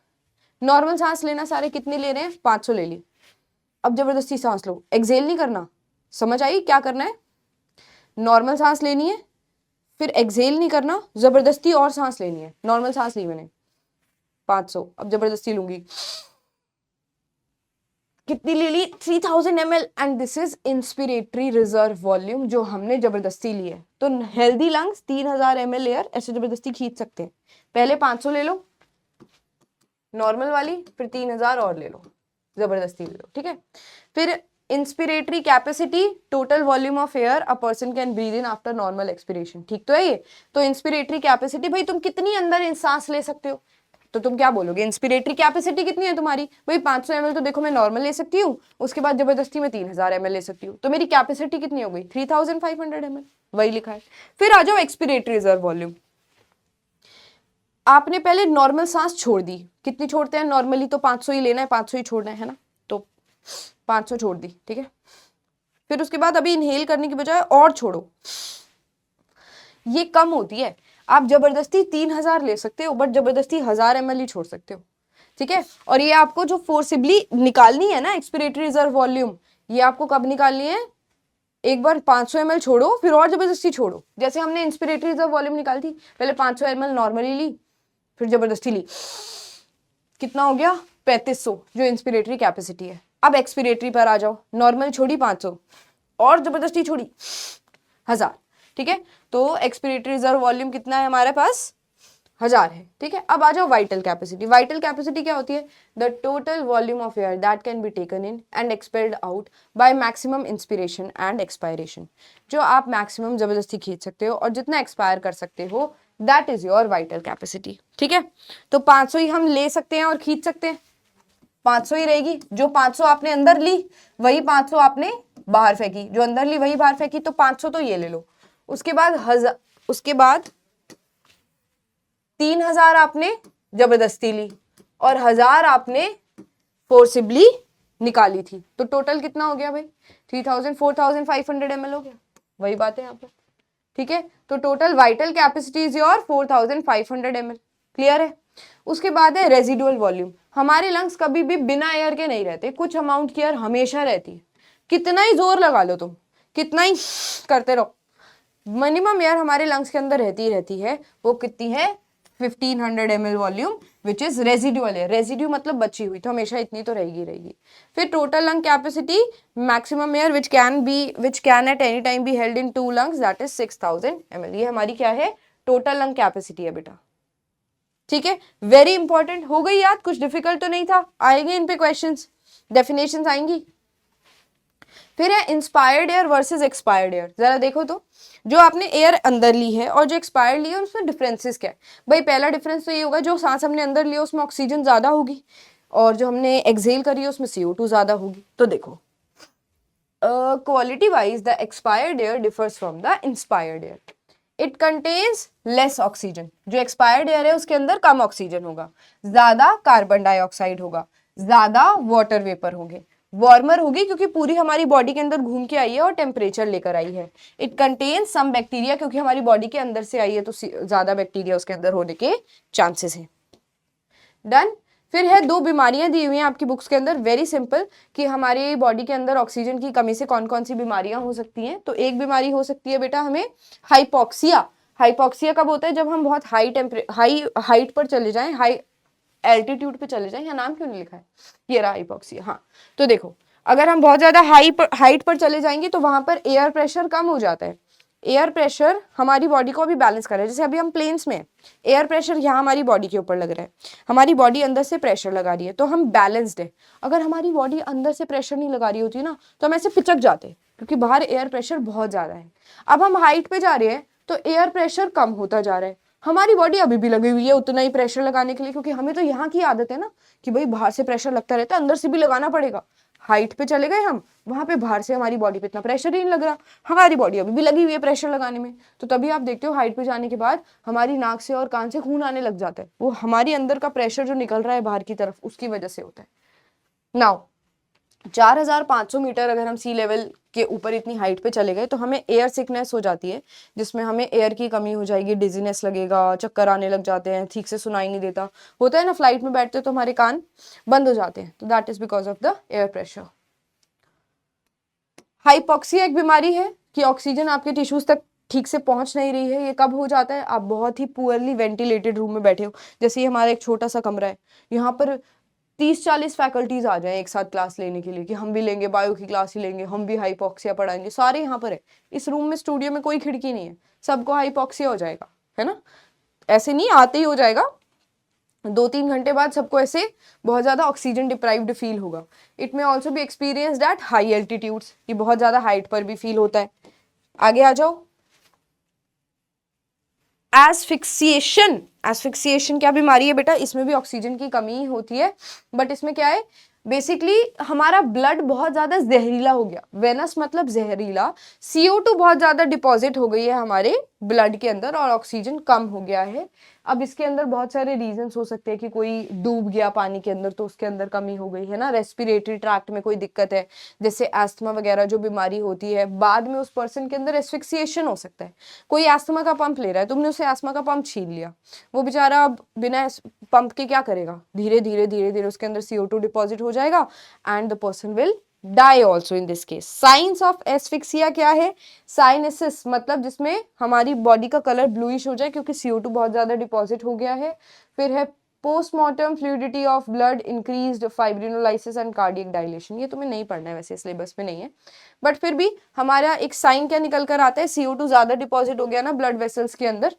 नॉर्मल सांस लेना, सारे कितने ले रहे हैं? 500 ले ली। अब जबरदस्ती सांस लो, एक्सेल नहीं करना। समझ आई क्या करना है? नॉर्मल सांस लेनी है, फिर एक्सेल नहीं करना, जबरदस्ती और सांस लेनी है। नॉर्मल सांस ली मैंने 500, अब जबरदस्ती लूंगी, कितनी ले ली? 3000 ml, and this is inspiratory reserve volume जो हमने जबरदस्ती ली है। तो हेल्दी लंग्स 3000 ml एयर ऐसे जबरदस्ती खींच सकते हैं। पहले 500 ले लो नॉर्मल वाली, फिर 3000 और ले लो, जबरदस्ती ले लो, ठीक है। फिर inspiratory capacity, total volume of air a person can breathe in after normal expiration, ठीक तो है ये। तो इंस्पिरेटरी कैपेसिटी, भाई तुम कितनी अंदर सांस ले सकते हो, तो तुम क्या बोलोगे? इंस्पिरेटरी कैपेसिटी कितनी है तुम्हारी? भाई 500 ml तो देखो मैं नॉर्मल ले सकती हूँ, उसके बाद जबरदस्ती में 3000 ml ले सकती हूँ, तो मेरी कैपेसिटी कितनी हो गई? 3500 ml, वही लिखा है। फिर आ जाओ एक्सपिरेटरी रिजर्व वॉल्यूम। आपने पहले नॉर्मल सांस छोड़ दी, कितनी छोड़ते हैं नॉर्मली? तो 500 ही लेना है, 500 ही छोड़ना है ना, तो 500 छोड़ दी, ठीक है। फिर उसके बाद अभी इनहेल करने की बजाय और छोड़ो, ये कम होती है। आप जबरदस्ती 3000 ले सकते हो, बट जबरदस्ती 1000 ml ही छोड़ सकते हो, ठीक है। और ये आपको जो फोर्सिबली निकालनी है ना एक्सपिरेटरी रिजर्व वॉल्यूम, ये आपको कब निकालनी है? एक बार 500 ml छोड़ो, फिर और जबरदस्ती छोड़ो। जैसे हमने इंस्पिरेटरी रिजर्व वॉल्यूम निकाली थी, पहले 500 ml नॉर्मली ली, फिर जबरदस्ती ली, कितना हो गया? 3500, जो इंस्पिरेटरी कैपेसिटी है। अब एक्सपिरेटरी पर आ जाओ, नॉर्मल छोड़ी 500 और जबरदस्ती छोड़ी 1000, ठीक है। तो एक्सपिरेटरी रिजर्व वॉल्यूम कितना है हमारे पास? 1000 है, ठीक है। अब आ जाओ वाइटल कैपेसिटी। वाइटल कैपेसिटी क्या होती है? The total volume of air that can be taken in and expelled out by maximum inspiration and expiration. जो आप मैक्सिमम जबरदस्ती खींच सकते हो और जितना एक्सपायर कर सकते हो, that is your vital capacity, ठीक है। तो 500 ही हम ले सकते हैं और खींच सकते हैं, 500 ही रहेगी। जो 500 आपने अंदर ली, वही 500 आपने बाहर फेंकी, जो अंदर ली वही बाहर फेंकी, तो 500 तो ये ले लो। उसके बाद 3000 आपने जबरदस्ती ली और 1000 आपने फोर्सिबली निकाली थी, तो टोटल कितना हो गया भाई? 4500 ml हो गया, वही बात है यहाँ पर, ठीक है। तो total vital capacity is your 4500 ml, clear है। उसके बाद है रेजिडुअल वॉल्यूम। हमारे लंग्स कभी भी बिना एयर के नहीं रहते, कुछ अमाउंट की एयर हमेशा रहती है। कितना ही जोर लगा लो तुम, कितना ही करते रहो, मिनिमम एयर हमारे लंग्स के अंदर रहती है। वो कितनी है? 1500 ml volume, which is residual है। रेजिड्यू मतलब बची हुई, तो हमेशा इतनी तो रहेगी। फिर total lung capacity, maximum air which can at any time be held in 2 lungs, that is 6000 ml। ये हमारी क्या है? टोटल लंग कैपेसिटी है बेटा, ठीक है। वेरी इंपॉर्टेंट, हो गई याद? कुछ डिफिकल्ट तो नहीं था? आएंगे इन पे क्वेश्चंस, डेफिनेशंस आएंगी। फिर है inspired air versus expired air. जरा देखो तो, जो आपने एयर अंदर ली है और जो एक्सपायर्ड ली है, उसमें डिफरेंसेस क्या है? भाई पहला डिफरेंस तो ये होगा, जो सांस हमने अंदर लिया उसमें ऑक्सीजन ज्यादा होगी, और जो हमने एक्सहेल करी है उसमें CO2 ज्यादा होगी। तो देखो, quality wise the expired air differs from the inspired air. It contains less oxygen. जो एक्सपायर्ड एयर है उसके अंदर कम ऑक्सीजन होगा, ज्यादा कार्बन डाइऑक्साइड होगा, ज्यादा वाटर वेपर होंगे। वार्मर होगी क्योंकि पूरी हमारी बॉडी के अंदर घूम के आई है और टेम्परेचर लेकर आई है। इट कंटेन सम बैक्टीरिया, क्योंकि हमारी बॉडी के अंदर से आई है तो ज्यादा बैक्टीरिया उसके अंदर होने के चांसेस हैं। डन। फिर है 2 बीमारियां दी हुई हैं आपकी बुक्स के अंदर, वेरी सिंपल, कि हमारी बॉडी के अंदर ऑक्सीजन की कमी से कौन कौन सी बीमारियां हो सकती हैं। तो एक बीमारी हो सकती है बेटा हमें हाइपोक्सिया। हाइपोक्सिया कब होता है? जब हम बहुत हाई हाइट पर चले जाएं, हाई एल्टीट्यूड पे चले जाएं। या नाम क्यों नहीं लिखा है? ये रहा हाइपोक्सिया। हाँ, तो देखो, अगर हम बहुत ज्यादा हाइट पर चले जाएंगे तो वहां पर एयर प्रेशर कम हो जाता है। एयर प्रेशर हमारी बॉडी को अभी बैलेंस कर रहा है। जैसे अभी हम प्लेन्स में, एयर प्रेशर यहाँ हमारी बॉडी के ऊपर लग रहा है, हमारी बॉडी अंदर से प्रेशर लगा रही है, तो हम बैलेंस्ड है। अगर हमारी बॉडी अंदर से प्रेशर नहीं लगा रही होती ना, तो हम ऐसे पिचक जाते, क्योंकि बाहर एयर प्रेशर बहुत ज्यादा है। अब हम हाइट पे जा रहे हैं तो एयर प्रेशर कम होता जा रहा है। हमारी बॉडी अभी भी लगी हुई है उतना ही प्रेशर लगाने के लिए, क्योंकि हमें तो यहाँ की आदत है ना कि भाई बाहर से प्रेशर लगता रहता है, अंदर से भी लगाना पड़ेगा। हाइट पे चले गए हम, वहां पे बाहर से हमारी बॉडी पे इतना प्रेशर ही नहीं लग रहा, हमारी बॉडी अभी भी लगी हुई है प्रेशर लगाने में। तो तभी आप देखते हो हाइट पे जाने के बाद हमारी नाक से और कान से खून आने लग जाता है। वो हमारी अंदर का प्रेशर जो निकल रहा है बाहर की तरफ, उसकी वजह से होता है। नाउ 4500 मीटर अगर हम सी लेवल के ऊपर इतनी हाइट पे चले गए तो हमें एयर सिकनेस हो जाती है, जिसमें हमें एयर की कमी हो जाएगी, डिजीनेस लगेगा, चक्कर आने लग जाते हैं, ठीक से सुनाई नहीं देता। होता है ना, फ्लाइट में बैठते तो हमारे कान बंद हो जाते हैं, तो that is because of the air pressure. Hypoxia एक बीमारी है कि ऑक्सीजन आपके टिश्यूज तक ठीक से पहुंच नहीं रही है। ये कब हो जाता है? आप बहुत ही पुअरली वेंटिलेटेड रूम में बैठे हो, जैसे ये हमारा एक छोटा सा कमरा है, यहाँ पर 30-40 फैकल्टीज आ जाए एक साथ क्लास लेने के लिए कि हम भी लेंगे, बायो की क्लास ही लेंगे, हम भी हाइपोक्सिया पढ़ाएंगे, सारे यहाँ पर है। इस रूम में, स्टूडियो में कोई खिड़की नहीं है, सबको हाइपोक्सिया हो जाएगा, है ना? ऐसे नहीं आते ही हो जाएगा, 2-3 घंटे बाद सबको ऐसे बहुत ज्यादा ऑक्सीजन डिप्राइव्ड फील होगा। इट में ऑल्सो भी एक्सपीरियंस्ड एट हाई एल्टीट्यूड्स, ये बहुत ज्यादा हाइट पर भी फील होता है। आगे आ जाओ। एस्फिक्सिएशन। एस्फिक्सिएशन क्या बीमारी है बेटा? इसमें भी ऑक्सीजन की कमी होती है, बट इसमें क्या है, बेसिकली हमारा ब्लड बहुत ज्यादा जहरीला हो गया। वेनस मतलब जहरीला, CO2 बहुत ज्यादा डिपॉजिट हो गई है हमारे ब्लड के अंदर और ऑक्सीजन कम हो गया है। अब इसके अंदर बहुत सारे रीजंस हो सकते हैं कि कोई डूब गया पानी के अंदर तो उसके अंदर कमी हो गई है ना, रेस्पिरेटरी ट्रैक्ट में कोई दिक्कत है, जैसे एस्थमा वगैरह जो बीमारी होती है, बाद में उस पर्सन के अंदर एस्फिक्सिएशन हो सकता है। कोई एस्थमा का पंप ले रहा है, तुमने उसे एस्थमा का पंप छीन लिया, वो बेचारा अब बिना पंप के क्या करेगा? धीरे धीरे उसके अंदर CO2 डिपॉजिट हो जाएगा and the person will die also in this case. Science of asphyxia क्या है? साइनेसिस, मतलब जिसमें हमारी बॉडी का कलर ब्लूइश हो जाए क्योंकि CO2 बहुत ज्यादा डिपॉजिट हो गया है। फिर है postmortem fluidity of blood, increased fibrinolysis and cardiac dilation. ये तुम्हें नहीं पढ़ना है, वैसे सिलेबस में नहीं है, बट फिर भी हमारा एक साइन क्या निकल कर आता है? CO2 ज्यादा डिपॉजिट हो गया ना ब्लड वेसल्स के अंदर,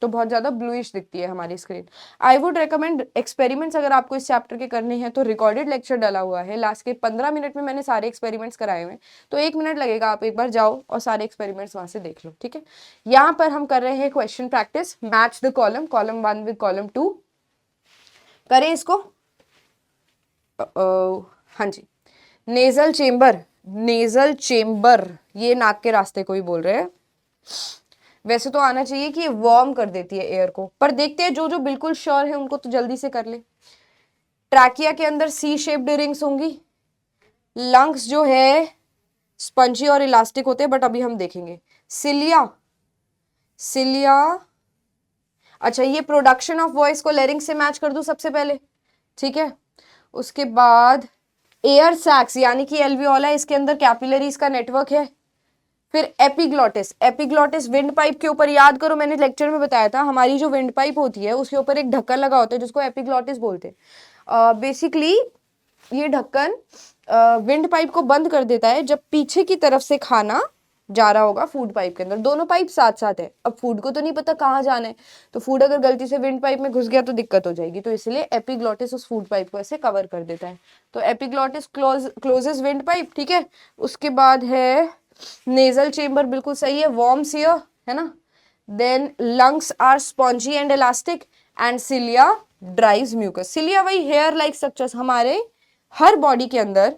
तो बहुत ज्यादा ब्लूइश दिखती है हमारी screen. I would recommend experiments, अगर आपको इस चैप्टर के करने हैं तो रिकॉर्डेड लेक्चर डाला हुआ है, लास्ट के 15 मिनट में मैंने सारे एक्सपेरिमेंट्स कराए हुए हैं, तो 1 मिनट लगेगा, आप एक बार जाओ और सारे एक्सपेरिमेंट्स वहां से देख लो, ठीक है? यहाँ पर हम कर रहे हैं question practice, match the column, column 1 with column 2। करें इसको। हाँ जी, नेजल चेम्बर, नेजल चेम्बर ये नाक के रास्ते को ही बोल रहे हैं। वैसे तो आना चाहिए कि ये वार्म कर देती है एयर को, पर देखते हैं जो जो बिल्कुल श्योर है उनको तो जल्दी से कर ले। ट्रैकिया के अंदर C शेप्ड रिंग्स होंगी। लंग्स जो है स्पंजी और इलास्टिक होते हैं, बट अभी हम देखेंगे। सिलिया, सिलिया, अच्छा ये प्रोडक्शन ऑफ वॉइस को लेरिंग्स से मैच कर दूं सबसे पहले, ठीक है? उसके बाद एयर सैक्स यानी कि एल्वियोला, इसके अंदर कैपिलरीज का नेटवर्क है। फिर एपिग्लॉटिस, एपिग्लॉटिस विंड पाइप के ऊपर, याद करो मैंने लेक्चर में बताया था, हमारी जो विंड पाइप होती है उसके ऊपर एक ढक्कन लगा होता है जिसको एपिग्लॉटिस बोलते हैं। बेसिकली ये ढक्कन विंड पाइप को बंद कर देता है जब पीछे की तरफ से खाना जा रहा होगा फूड पाइप के अंदर। दोनों पाइप साथ साथ है, अब फूड को तो नहीं पता कहाँ जाना है, तो फूड अगर गलती से विंड पाइप में घुस गया तो दिक्कत हो जाएगी, तो इसलिए एपिग्लॉटिस उस फूड पाइप को ऐसे कवर कर देता है। तो एपिग्लॉटिस क्लोजेस विंड पाइप, ठीक है? उसके बाद है नेजल चेम्बर, बिल्कुल सही है, वार्म्स ईयर, है ना? Then lungs are spongy and elastic and cilia drives mucus. Cilia वही हेयर लाइक स्ट्रक्चर्स, हमारे हर बॉडी के अंदर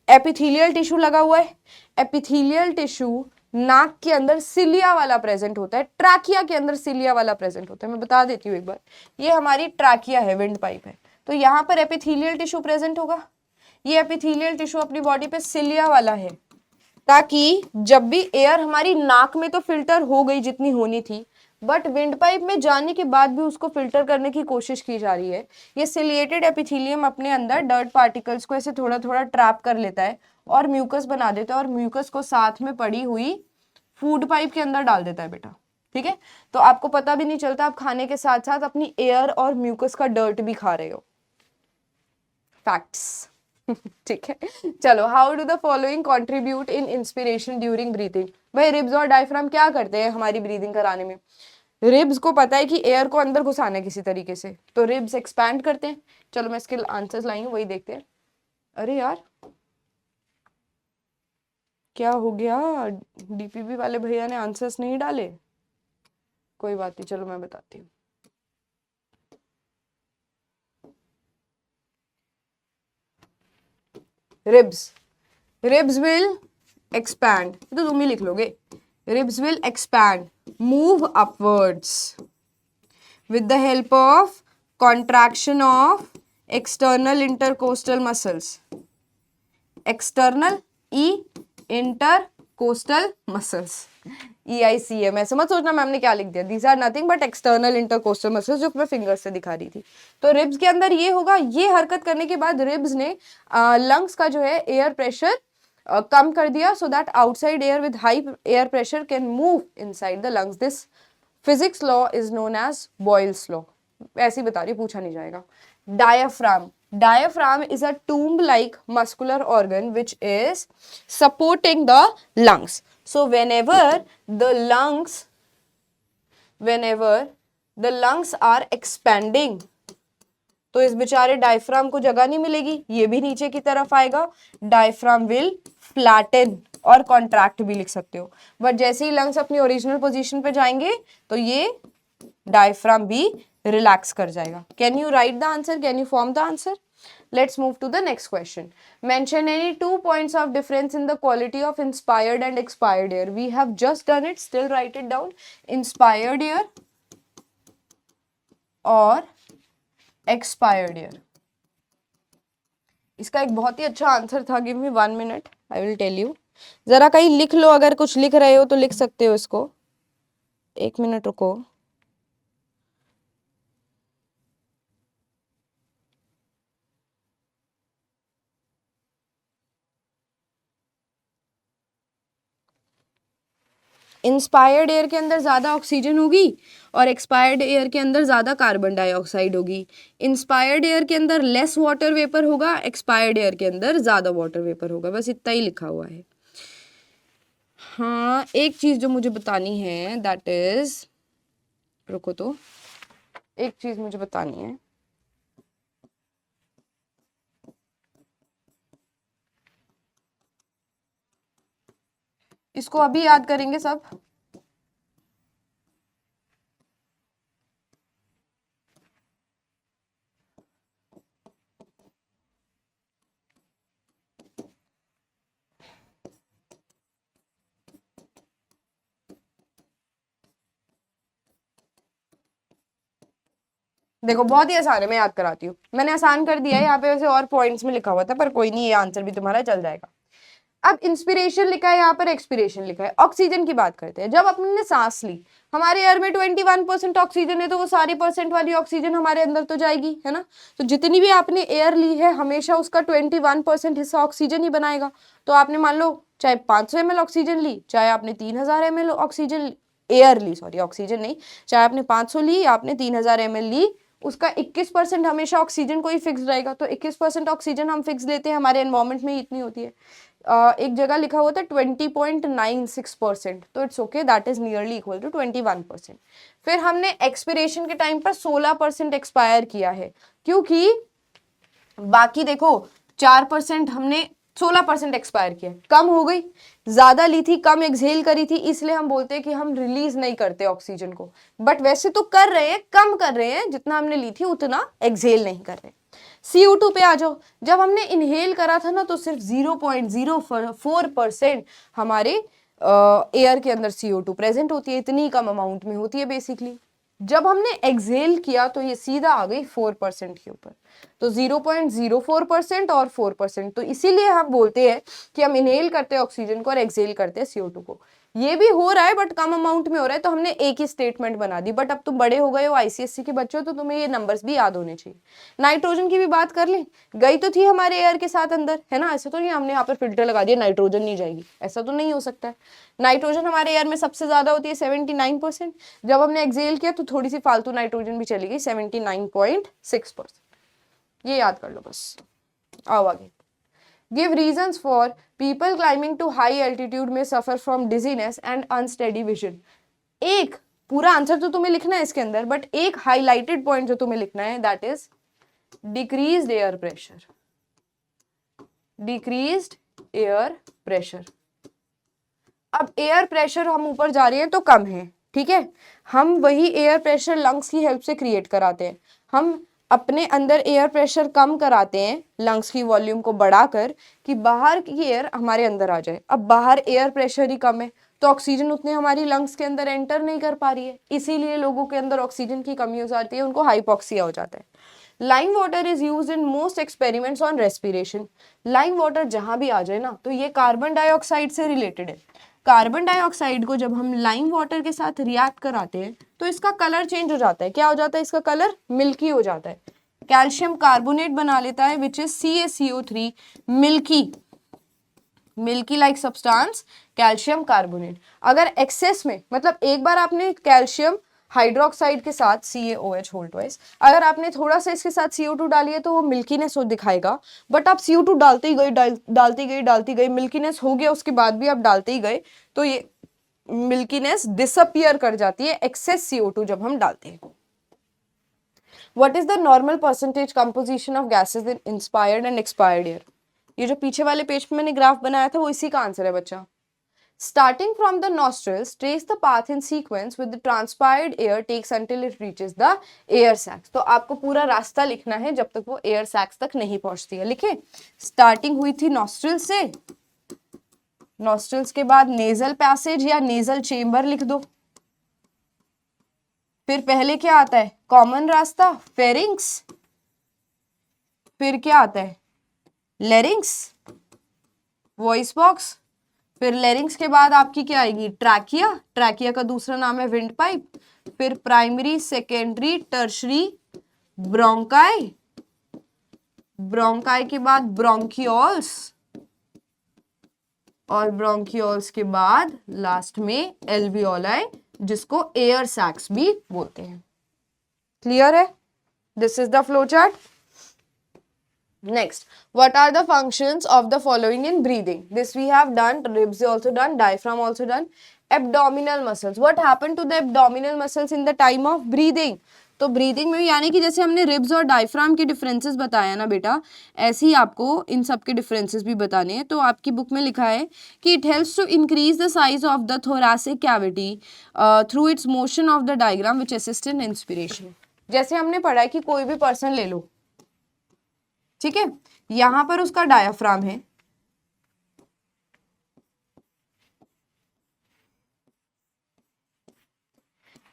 एपिथेलियल टिश्यू लगा हुआ है। एपिथेलियल टिश्यू नाक के अंदर सिलिया वाला प्रेजेंट होता है, ट्रैकिया के अंदर सिलिया वाला प्रेजेंट होता है। मैं बता देती हूँ एक बार, ये हमारी ट्रैकिया है, विंड पाइप है, तो यहाँ पर एपिथेलियल टिश्यू प्रेजेंट होगा, ये एपिथेलियल टिश्यू अपनी बॉडी पे सिलिया वाला है, ताकि जब भी एयर हमारी नाक में तो फिल्टर हो गई जितनी होनी थी, बट विंड पाइप में जाने के बाद भी उसको फिल्टर करने की कोशिश की जा रही है। ये सिलिएटेड एपिथेलियम अपने अंदर डर्ट पार्टिकल्स को ऐसे थोड़ा थोड़ा ट्रैप कर लेता है और म्यूकस बना देता है, और म्यूकस को साथ में पड़ी हुई फूड पाइप के अंदर डाल देता है बेटा। ठीक है, तो आपको पता भी नहीं चलता, आप खाने के साथ साथ अपनी एयर और म्यूकस का डर्ट भी खा रहे हो। फैक्ट्स। ठीक है, चलो, how do the following contribute in inspiration during breathing. भाई रिब्स और डायफ्राम क्या करते हैं हमारी ब्रीदिंग कराने में? रिब्स को पता है कि एयर को अंदर घुसाना है किसी तरीके से, तो रिब्स एक्सपैंड करते हैं। चलो मैं इसके आंसर्स लाई हूँ, वही देखते हैं। अरे यार क्या हो गया, डीपीबी वाले भैया ने आंसर्स नहीं डाले, कोई बात नहीं, चलो मैं बताती हूँ। रिब्स विल एक्सपैंड, तो तुम ही लिख लोगे। Ribs will expand, move upwards with the help of contraction of external intercostal muscles. External intercostal muscles, EICM। ऐसे मत सोचना मैम ने क्या लिख दिया, these are nothing but external intercostal muscles, जो मैं फिंगर से दिखा रही थी। तो रिब्स के अंदर ये होगा, ये हरकत करने के बाद रिब्स ने लंग्स का जो है एयर प्रेशर कम कर दिया, so that outside air with high air pressure can move inside the lungs. This physics law is known as Boyle's law. ऐसे ही बता रही, पूछा नहीं जाएगा। Diaphragm, diaphragm is a tomb like muscular organ which is supporting the lungs. So whenever the lungs are expanding, तो इस बेचारे diaphragm को जगह नहीं मिलेगी, ये भी नीचे की तरफ आएगा, डायफ्राम विल फ्लैटन, और कॉन्ट्रैक्ट भी लिख सकते हो। बट जैसे ही लंग्स अपनी ओरिजिनल पोजीशन पे जाएंगे तो ये डायफ्राम भी रिलैक्स कर जाएगा। Can you right the answer, can you form the answer? Let's move to the next question. Mention any 2 points of difference in the quality of inspired and expired air. We have just done it, still write it down. Inspired air और expired air. इसका एक बहुत ही अच्छा answer था, give me 1 minute, I will tell you. जरा कहीं लिख लो, अगर कुछ लिख रहे हो तो लिख सकते हो इसको। 1 मिनट रुको। इंस्पायर्ड एयर के अंदर ज़्यादा ऑक्सीजन होगी और एक्सपायर्ड एयर के अंदर ज़्यादा कार्बन डाइऑक्साइड होगी। इंस्पायर्ड एयर के अंदर लेस वाटर वेपर होगा, एक्सपायर्ड एयर के अंदर ज़्यादा वाटर वेपर होगा, बस इतना ही लिखा हुआ है। हाँ, एक चीज़ जो मुझे बतानी है, दैट इज, रुको तो, एक चीज़ मुझे बतानी है। इसको अभी याद करेंगे सब। देखो बहुत ही आसान है, मैं याद कराती हूँ, मैंने आसान कर दिया है, यहाँ पे वैसे और पॉइंट्स में लिखा हुआ था, पर कोई नहीं, ये आंसर भी तुम्हारा चल जाएगा। अब इंस्पिरेशन लिखा है, यहाँ पर एक्सपिरेशन लिखा है। ऑक्सीजन की बात करते हैं। जब अपने सांस ली, हमारे एयर में 21% ऑक्सीजन है, तो वो सारी परसेंट वाली ऑक्सीजन हमारे अंदर तो जाएगी, है ना। तो जितनी भी आपने एयर ली है, हमेशा उसका 21% हिस्सा ऑक्सीजन ही बनाएगा। तो आपने मान लो चाहे 500 ml ऑक्सीजन ली, चाहे आपने 3000 ml ऑक्सीजन एयर ली, सॉरी ऑक्सीजन नहीं, चाहे आपने 500 ली या आपने 3000 ml ली, उसका 21% हमेशा ऑक्सीजन को ही फिक्स रहेगा। तो 21% ऑक्सीजन हम फिक्स लेते हैं, हमारे एनवायरमेंट में इतनी होती है। एक जगह लिखा हुआ था 20.96%, तो it's okay, that is nearly equal to 21%। फिर हमने एक्सपिरेशन के टाइम पर 16% एक्सपायर किया है, क्योंकि बाकी देखो 4% हमने 16% एक्सपायर किया, कम हो गई, ज्यादा ली थी, कम एक्सहेल करी थी, इसलिए हम बोलते हैं कि हम रिलीज नहीं करते ऑक्सीजन को। बट वैसे तो कर रहे हैं, कम कर रहे हैं, जितना हमने ली थी उतना एक्सहेल नहीं कर रहे। CO2 पे आ जाओ। जब हमने इनहेल करा था ना, तो सिर्फ 0.04% हमारे एयर के अंदर CO2 प्रेजेंट होती है, इतनी कम अमाउंट में होती है बेसिकली। जब हमने एक्सेल किया तो ये सीधा आ गई 4% के ऊपर, तो 0.04% और 4%, तो इसीलिए हम बोलते हैं कि हम इनहेल करते हैं ऑक्सीजन को और एक्सेल करते हैं CO2 को। ये भी हो रहा है बट कम अमाउंट में हो रहा है, तो हमने एक ही स्टेटमेंट बना दी, बट अब तुम बड़े हो गए हो, ICSE के बच्चे हो, तो तुम्हें ये नंबर्स भी याद होने चाहिए। नाइट्रोजन की भी बात कर ली, गई तो थी हमारे एयर के साथ अंदर, है ना, ऐसा तो नहीं हमने यहाँ पर फिल्टर लगा दिया नाइट्रोजन नहीं जाएगी, ऐसा तो नहीं हो सकता है। नाइट्रोजन हमारे एयर में सबसे ज्यादा होती है 79%, जब हमने एक्सेल किया तो थोड़ी सी फालतू नाइट्रोजन भी चली गई 79.6%। ये याद कर लो बस। आओ आगे। Give reasons for people climbing to high altitude में suffer from dizziness and unsteady vision. एक पूरा आंसर तो तुम्हें लिखना है इसके अंदर, बट एक हाईलाइटेड पॉइंट जो तुम्हें लिखना है that is decreased air pressure. Decreased air pressure. अब एयर प्रेशर हम ऊपर जा रहे हैं तो कम है, ठीक है, हम वही एयर प्रेशर लंग्स की हेल्प से क्रिएट कराते हैं। हम अपने अंदर एयर प्रेशर कम कराते हैं लंग्स की वॉल्यूम को बढ़ाकर कि बाहर की एयर हमारे अंदर आ जाए। अब बाहर एयर प्रेशर ही कम है तो ऑक्सीजन उतने हमारी लंग्स के अंदर एंटर नहीं कर पा रही है, इसीलिए लोगों के अंदर ऑक्सीजन की कमी हो जाती है, उनको हाइपोक्सिया हो जाता है। Lime water is used in most experiments on respiration. Lime water जहां भी आ जाए ना तो ये कार्बन डाइऑक्साइड से रिलेटेड है। कार्बन डाइऑक्साइड को जब हम लाइम वाटर के साथ रिएक्ट कराते हैं तो इसका कलर चेंज हो जाता है। क्या हो जाता है? इसका कलर मिल्की हो जाता है। कैल्शियम कार्बोनेट बना लेता है which is CaCO3, milky like substance calcium carbonate. अगर एक्सेस में, मतलब एक बार आपने कैल्शियम हाइड्रोक्साइड के साथ CaOH होल ट्वाइस, अगर आपने थोड़ा सा इसके साथ CO2 डाली है तो वो मिल्कीनेस हो दिखाएगा, बट आप CO2 डालते ही गए डालती गई मिल्कीनेस हो गया, उसके बाद भी आप डालते ही गए तो ये मिल्कीनेस डिसअपियर कर जाती है एक्सेस CO2 जब हम डालते हैं। What is the normal percentage composition of gases in inspired and expired air? ये जो पीछे वाले पेज पे मैंने ग्राफ बनाया था वो इसी का आंसर है बच्चा। Starting from the nostrils, trace the path in sequence with the transpired air takes until it reaches the air sacs. तो आपको पूरा रास्ता लिखना है जब तक वो air sacs तक नहीं पहुंचती है। लिखे, स्टार्टिंग हुई थी nostrils से, nostrils के बाद nasal passage या nasal chamber लिख दो, फिर पहले क्या आता है? कॉमन रास्ता फेरिंग्स, फिर क्या आता है? लेरिंग्स, वॉइस बॉक्स, फिर लेरिंग्स के बाद आपकी क्या आएगी? ट्रैकिया, ट्रैकिया का दूसरा नाम है विंड पाइप, फिर primary, secondary, tertiary, bronchi, bronchi के बाद ब्रोंकियोल्स, और ब्रोंकियोल्स के बाद लास्ट में एल्वियोलाई, जिसको एयर सैक्स भी बोलते हैं। क्लियर है? This is the flow chart. Next, what are the functions of the following in breathing? This we have done, ribs also done, diaphragm also done. Abdominal muscles, what happened to the abdominal muscles in the time of breathing? तो breathing में यानी कि जैसे हमने ribs और diaphragm के differences बताया ना बेटा, ऐसे ही आपको इन सब के डिफरेंसेस भी बताने हैं। तो आपकी बुक में लिखा है कि it helps to increase the size of the thoracic cavity through its motion of the diagram which assist in inspiration. जैसे हमने पढ़ा है कि कोई भी पर्सन ले लो, ठीक है, यहां पर उसका डायाफ्राम है,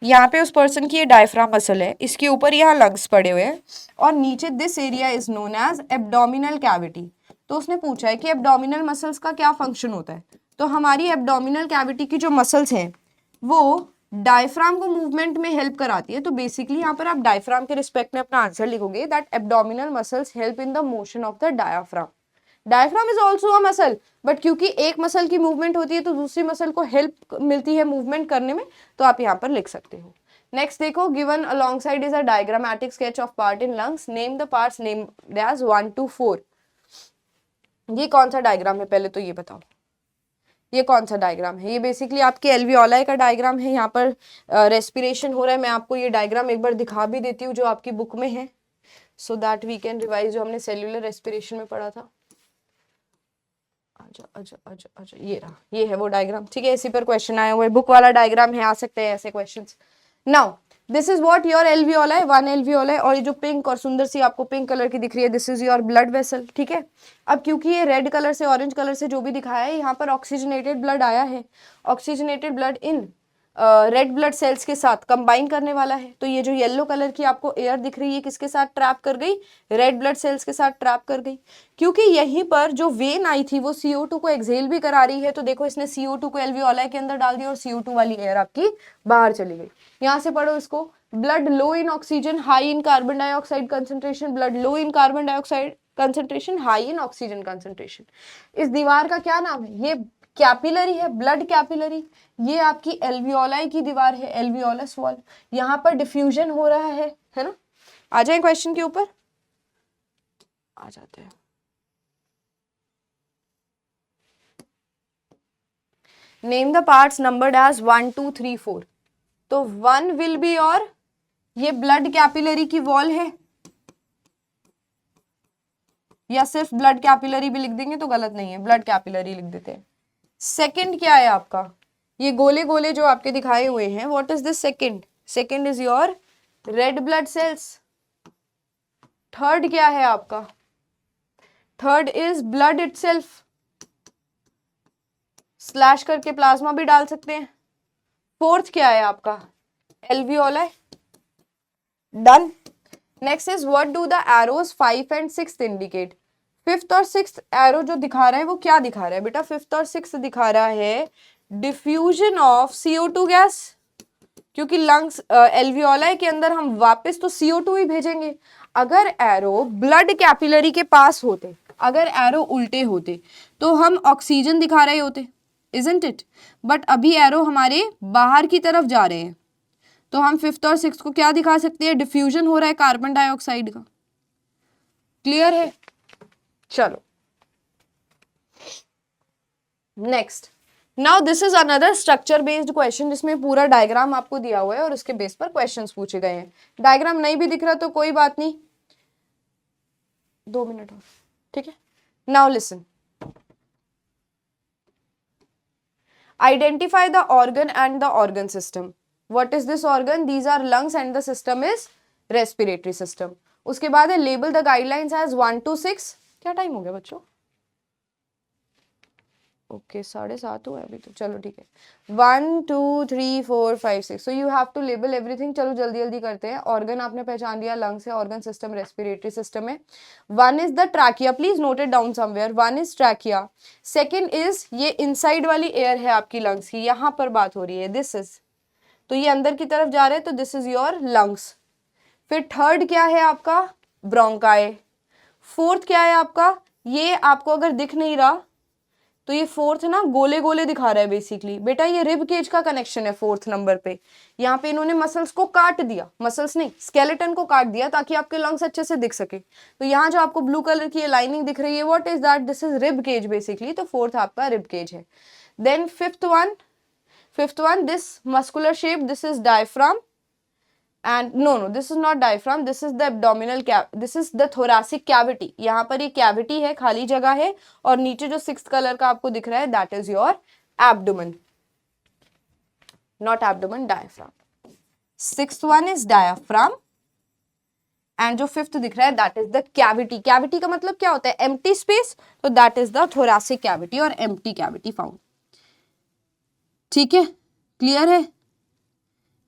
यहाँ पे उस पर्सन की ये डायफ्राम मसल है, इसके ऊपर यहाँ लंग्स पड़े हुए हैं और नीचे this area is known as abdominal cavity. तो उसने पूछा है कि एब्डोमिनल मसल्स का क्या फंक्शन होता है। तो हमारी एब्डोमिनल कैविटी की जो मसल्स हैं वो डायफ्राम को मूवमेंट में हेल्प कराती है। तो बेसिकली यहाँ पर आप डायफ्राम के रिस्पेक्ट में अपना आंसर लिखोगे that abdominal muscles help in the motion of the diaphragm. Diaphragm is also a muscle, but क्योंकि एक मसल की मूवमेंट होती है तो दूसरी मसल को हेल्प मिलती है मूवमेंट करने में, तो आप यहाँ पर लिख सकते हो। नेक्स्ट देखो, given alongside is a diagrammatic sketch of part in lungs, name the parts named as 1 to 4। ये कौन सा डायग्राम है पहले तो ये बताओ, ये कौन सा डायग्राम है? ये बेसिकली आपके एल्वियोलाई का डायग्राम है। यहाँ पर रेस्पिरेशन हो रहा है। मैं आपको ये डायग्राम एक बार दिखा भी देती हूँ जो आपकी बुक में है, so that we can revise, जो हमने सेल्यूलर रेस्पिरेशन में पढ़ा था। अच्छा, ये रहा, ये है वो डायग्राम, ठीक है। इसी पर क्वेश्चन आया हुआ है, बुक वाला डायग्राम है, आ सकते हैं ऐसे questions. Now this is what your alveoli, 1 alveoli, और ये जो पिंक और सुंदर सी आपको पिंक कलर की दिख रही है this is your blood vessel, ठीक है। अब क्योंकि ये रेड कलर से ऑरेंज कलर से जो भी दिखाया है यहाँ पर ऑक्सीजनेटेड ब्लड आया है, oxygenated blood in red blood cells के साथ कंबाइन करने वाला है। तो ये जो येलो कलर की आपको एयर दिख रही है किसके साथ ट्रैप कर गई, रेड ब्लड सेल्स के साथ ट्रैप कर गई। क्योंकि यहीं पर जो वेन आई थी वो CO2 को एक्सहेल भी करा रही है, तो देखो इसने CO2 को एल्वियोलाई के अंदर डाल दिया और CO2 वाली एयर आपकी बाहर चली गई। यहां से पढ़ो इसको, blood low in oxygen high in carbon dioxide concentration, blood low in carbon dioxide concentration, high in oxygen concentration. इस दीवार का क्या नाम है, ये कैपिलरी है, ब्लड कैपिलरी। ये आपकी एल्वियोलाई की दीवार है, एल्वियोलस वॉल। यहां पर डिफ्यूजन हो रहा है ना। आ जाए क्वेश्चन के ऊपर, आ जाते हैं। Name the parts numbered as 1 2 3 4। तो 1 विल बी और ये ब्लड कैपिलरी की वॉल है, या सिर्फ ब्लड कैपिलरी भी लिख देंगे तो गलत नहीं है, ब्लड कैपिलरी लिख देते हैं। सेकंड क्या है आपका, ये गोले गोले जो आपके दिखाए हुए हैं, what is this second, second is your red blood cells. Third क्या है आपका, third is blood itself, slash करके प्लाज्मा भी डाल सकते हैं। फोर्थ क्या है आपका, alveoli. Done. Next is what do the arrows 5 and 6 indicate. Fifth और सिक्स्थ एरो जो दिखा रहा है वो क्या दिखा रहा है बेटा, फिफ्थ और सिक्स्थ दिखा रहा है डिफ्यूजन ऑफ CO2 गैस। क्योंकि लंग्स एल्वियोलाई के अंदर हम वापस तो CO2 ही भेजेंगे। अगर एरो ब्लड कैपिलरी के पास होते, अगर एरो उल्टे होते तो हम ऑक्सीजन दिखा रहे होते, इजंट इट। बट अभी एरो हमारे बाहर की तरफ जा रहे हैं, तो हम फिफ्थ और सिक्स्थ को क्या दिखा सकते हैं, डिफ्यूजन हो रहा है कार्बन डाइऑक्साइड का। क्लियर है, चलो next. Now this is another structure based question जिसमें पूरा डायग्राम आपको दिया हुआ है और उसके बेस पर क्वेश्चंस पूछे गए हैं। डायग्राम नहीं भी दिख रहा तो कोई बात नहीं, 2 मिनट और, ठीक है। Now listen, identify the organ and the organ system. What is this organ? These are lungs and the system is respiratory system. उसके बाद है label the guidelines as 1 to 6। क्या टाइम हो गया बच्चों, ओके 7:30 हुआ अभी तो, चलो ठीक है। 1 2 3 4 5 6, so you have to label everything. चलो जल्दी जल्दी करते हैं। ऑर्गन आपने पहचान लिया, लंग्स है, ऑर्गन सिस्टम रेस्पिरेटरी सिस्टम है। 1 is the trachea, please note it down somewhere. 1 is trachea. Second is ये इनसाइड वाली एयर है आपकी लंग्स की, यहां पर बात हो रही है, दिस इज, तो ये अंदर की तरफ जा रहे हैं तो दिस इज योर लंग्स। फिर थर्ड क्या है आपका, ब्रोंकाई। फोर्थ क्या है आपका, ये आपको अगर दिख नहीं रहा तो ये फोर्थ ना गोले गोले दिखा रहा है बेसिकली बेटा, ये रिब केज का कनेक्शन है फोर्थ नंबर पे। यहाँ पे इन्होंने मसल्स को काट दिया, मसल्स नहीं स्केलेटन को काट दिया ताकि आपके लंग्स अच्छे से दिख सके। तो यहाँ जो आपको ब्लू कलर की लाइनिंग दिख रही है, what is that, this is rib cage basically. तो फोर्थ आपका रिब केज है। Then fifth one this muscular shape, this is diaphragm and no this is not diaphragm, this is the abdominal this is the thoracic cavity। यहाँ पर ये cavity है, खाली जगह है, और नीचे जो 6th कलर का आपको दिख रहा है that is your abdomen, not abdomen, diaphragm। 6th one is diaphragm and जो 5th दिख रहा है that is the cavity। cavity का मतलब क्या होता है, empty space, तो that is the thoracic cavity और empty cavity found। ठीक है, क्लियर है।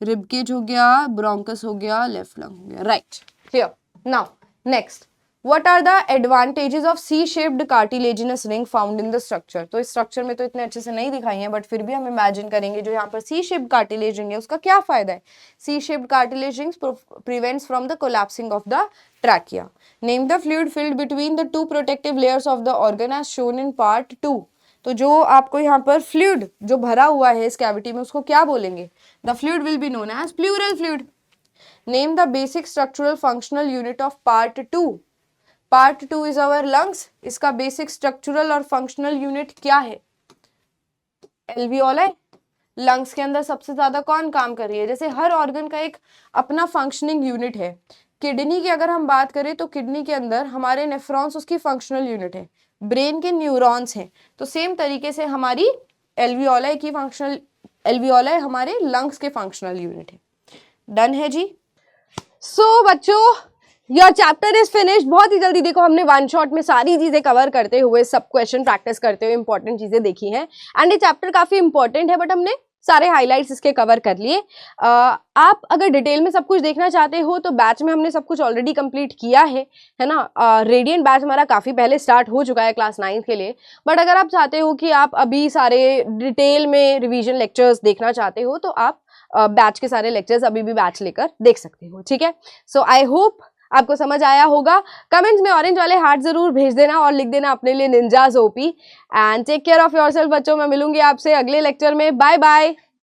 रिब केज हो गया, ब्रोंकस हो गया, लेफ्ट लंग हो गया, right. Here now next, what are the advantages of C shaped cartilaginous ring found in the structure. तो इस स्ट्रक्चर में तो इतने अच्छे से नहीं दिखाई है, बट फिर भी हम इमेजिन करेंगे जो यहाँ पर सी शेप्ड कार्टिलेज रिंग है उसका क्या फायदा है। C shaped cartilage rings prevents from the collapsing of the trachea. Name the fluid filled between the 2 protective layers of the organ as shown in part 2। तो जो आपको यहाँ पर फ्लूइड जो भरा हुआ है इस कैविटी में उसको क्या बोलेंगे, the fluid will be known as pleural fluid. Name the basic structural functional unit of part 2। Part 2 is our lungs, इसका बेसिक स्ट्रक्चरल और फंक्शनल यूनिट क्या है, एल्वियोलाई। लंग्स के अंदर सबसे ज्यादा कौन काम कर रही है, जैसे हर ऑर्गन का एक अपना फंक्शनिंग यूनिट है। किडनी की अगर हम बात करें तो किडनी के अंदर हमारे नेफ्रॉन्स उसकी फंक्शनल यूनिट है, ब्रेन के न्यूरॉन्स हैं। तो सेम तरीके से हमारी एल्वियोलाई की फंक्शनल, एल्वियोलाई हमारे लंग्स के फंक्शनल यूनिट है। डन है जी। सो बच्चों योर चैप्टर इज फिनिश्ड। बहुत ही जल्दी देखो हमने 1 शॉट में सारी चीजें कवर करते हुए सब क्वेश्चन प्रैक्टिस करते हुए इंपॉर्टेंट चीजें देखी हैं। एंड ये चैप्टर काफी इंपॉर्टेंट है, बट हमने सारे हाइलाइट्स इसके कवर कर लिए। आप अगर डिटेल में सब कुछ देखना चाहते हो तो बैच में हमने सब कुछ ऑलरेडी कंप्लीट किया है ना। रेडियंट बैच हमारा काफ़ी पहले स्टार्ट हो चुका है क्लास 9 के लिए। बट अगर आप चाहते हो कि आप अभी सारे डिटेल में रिवीजन लेक्चर्स देखना चाहते हो तो आप बैच के सारे लेक्चर्स अभी भी बैच लेकर देख सकते हो, ठीक है। सो आई होप आपको समझ आया होगा। कमेंट्स में ऑरेंज वाले हार्ट जरूर भेज देना और लिख देना अपने लिए निंजाज ओपी। And take care of yourself बच्चों। मैं मिलूंगी आपसे अगले लेक्चर में। Bye bye.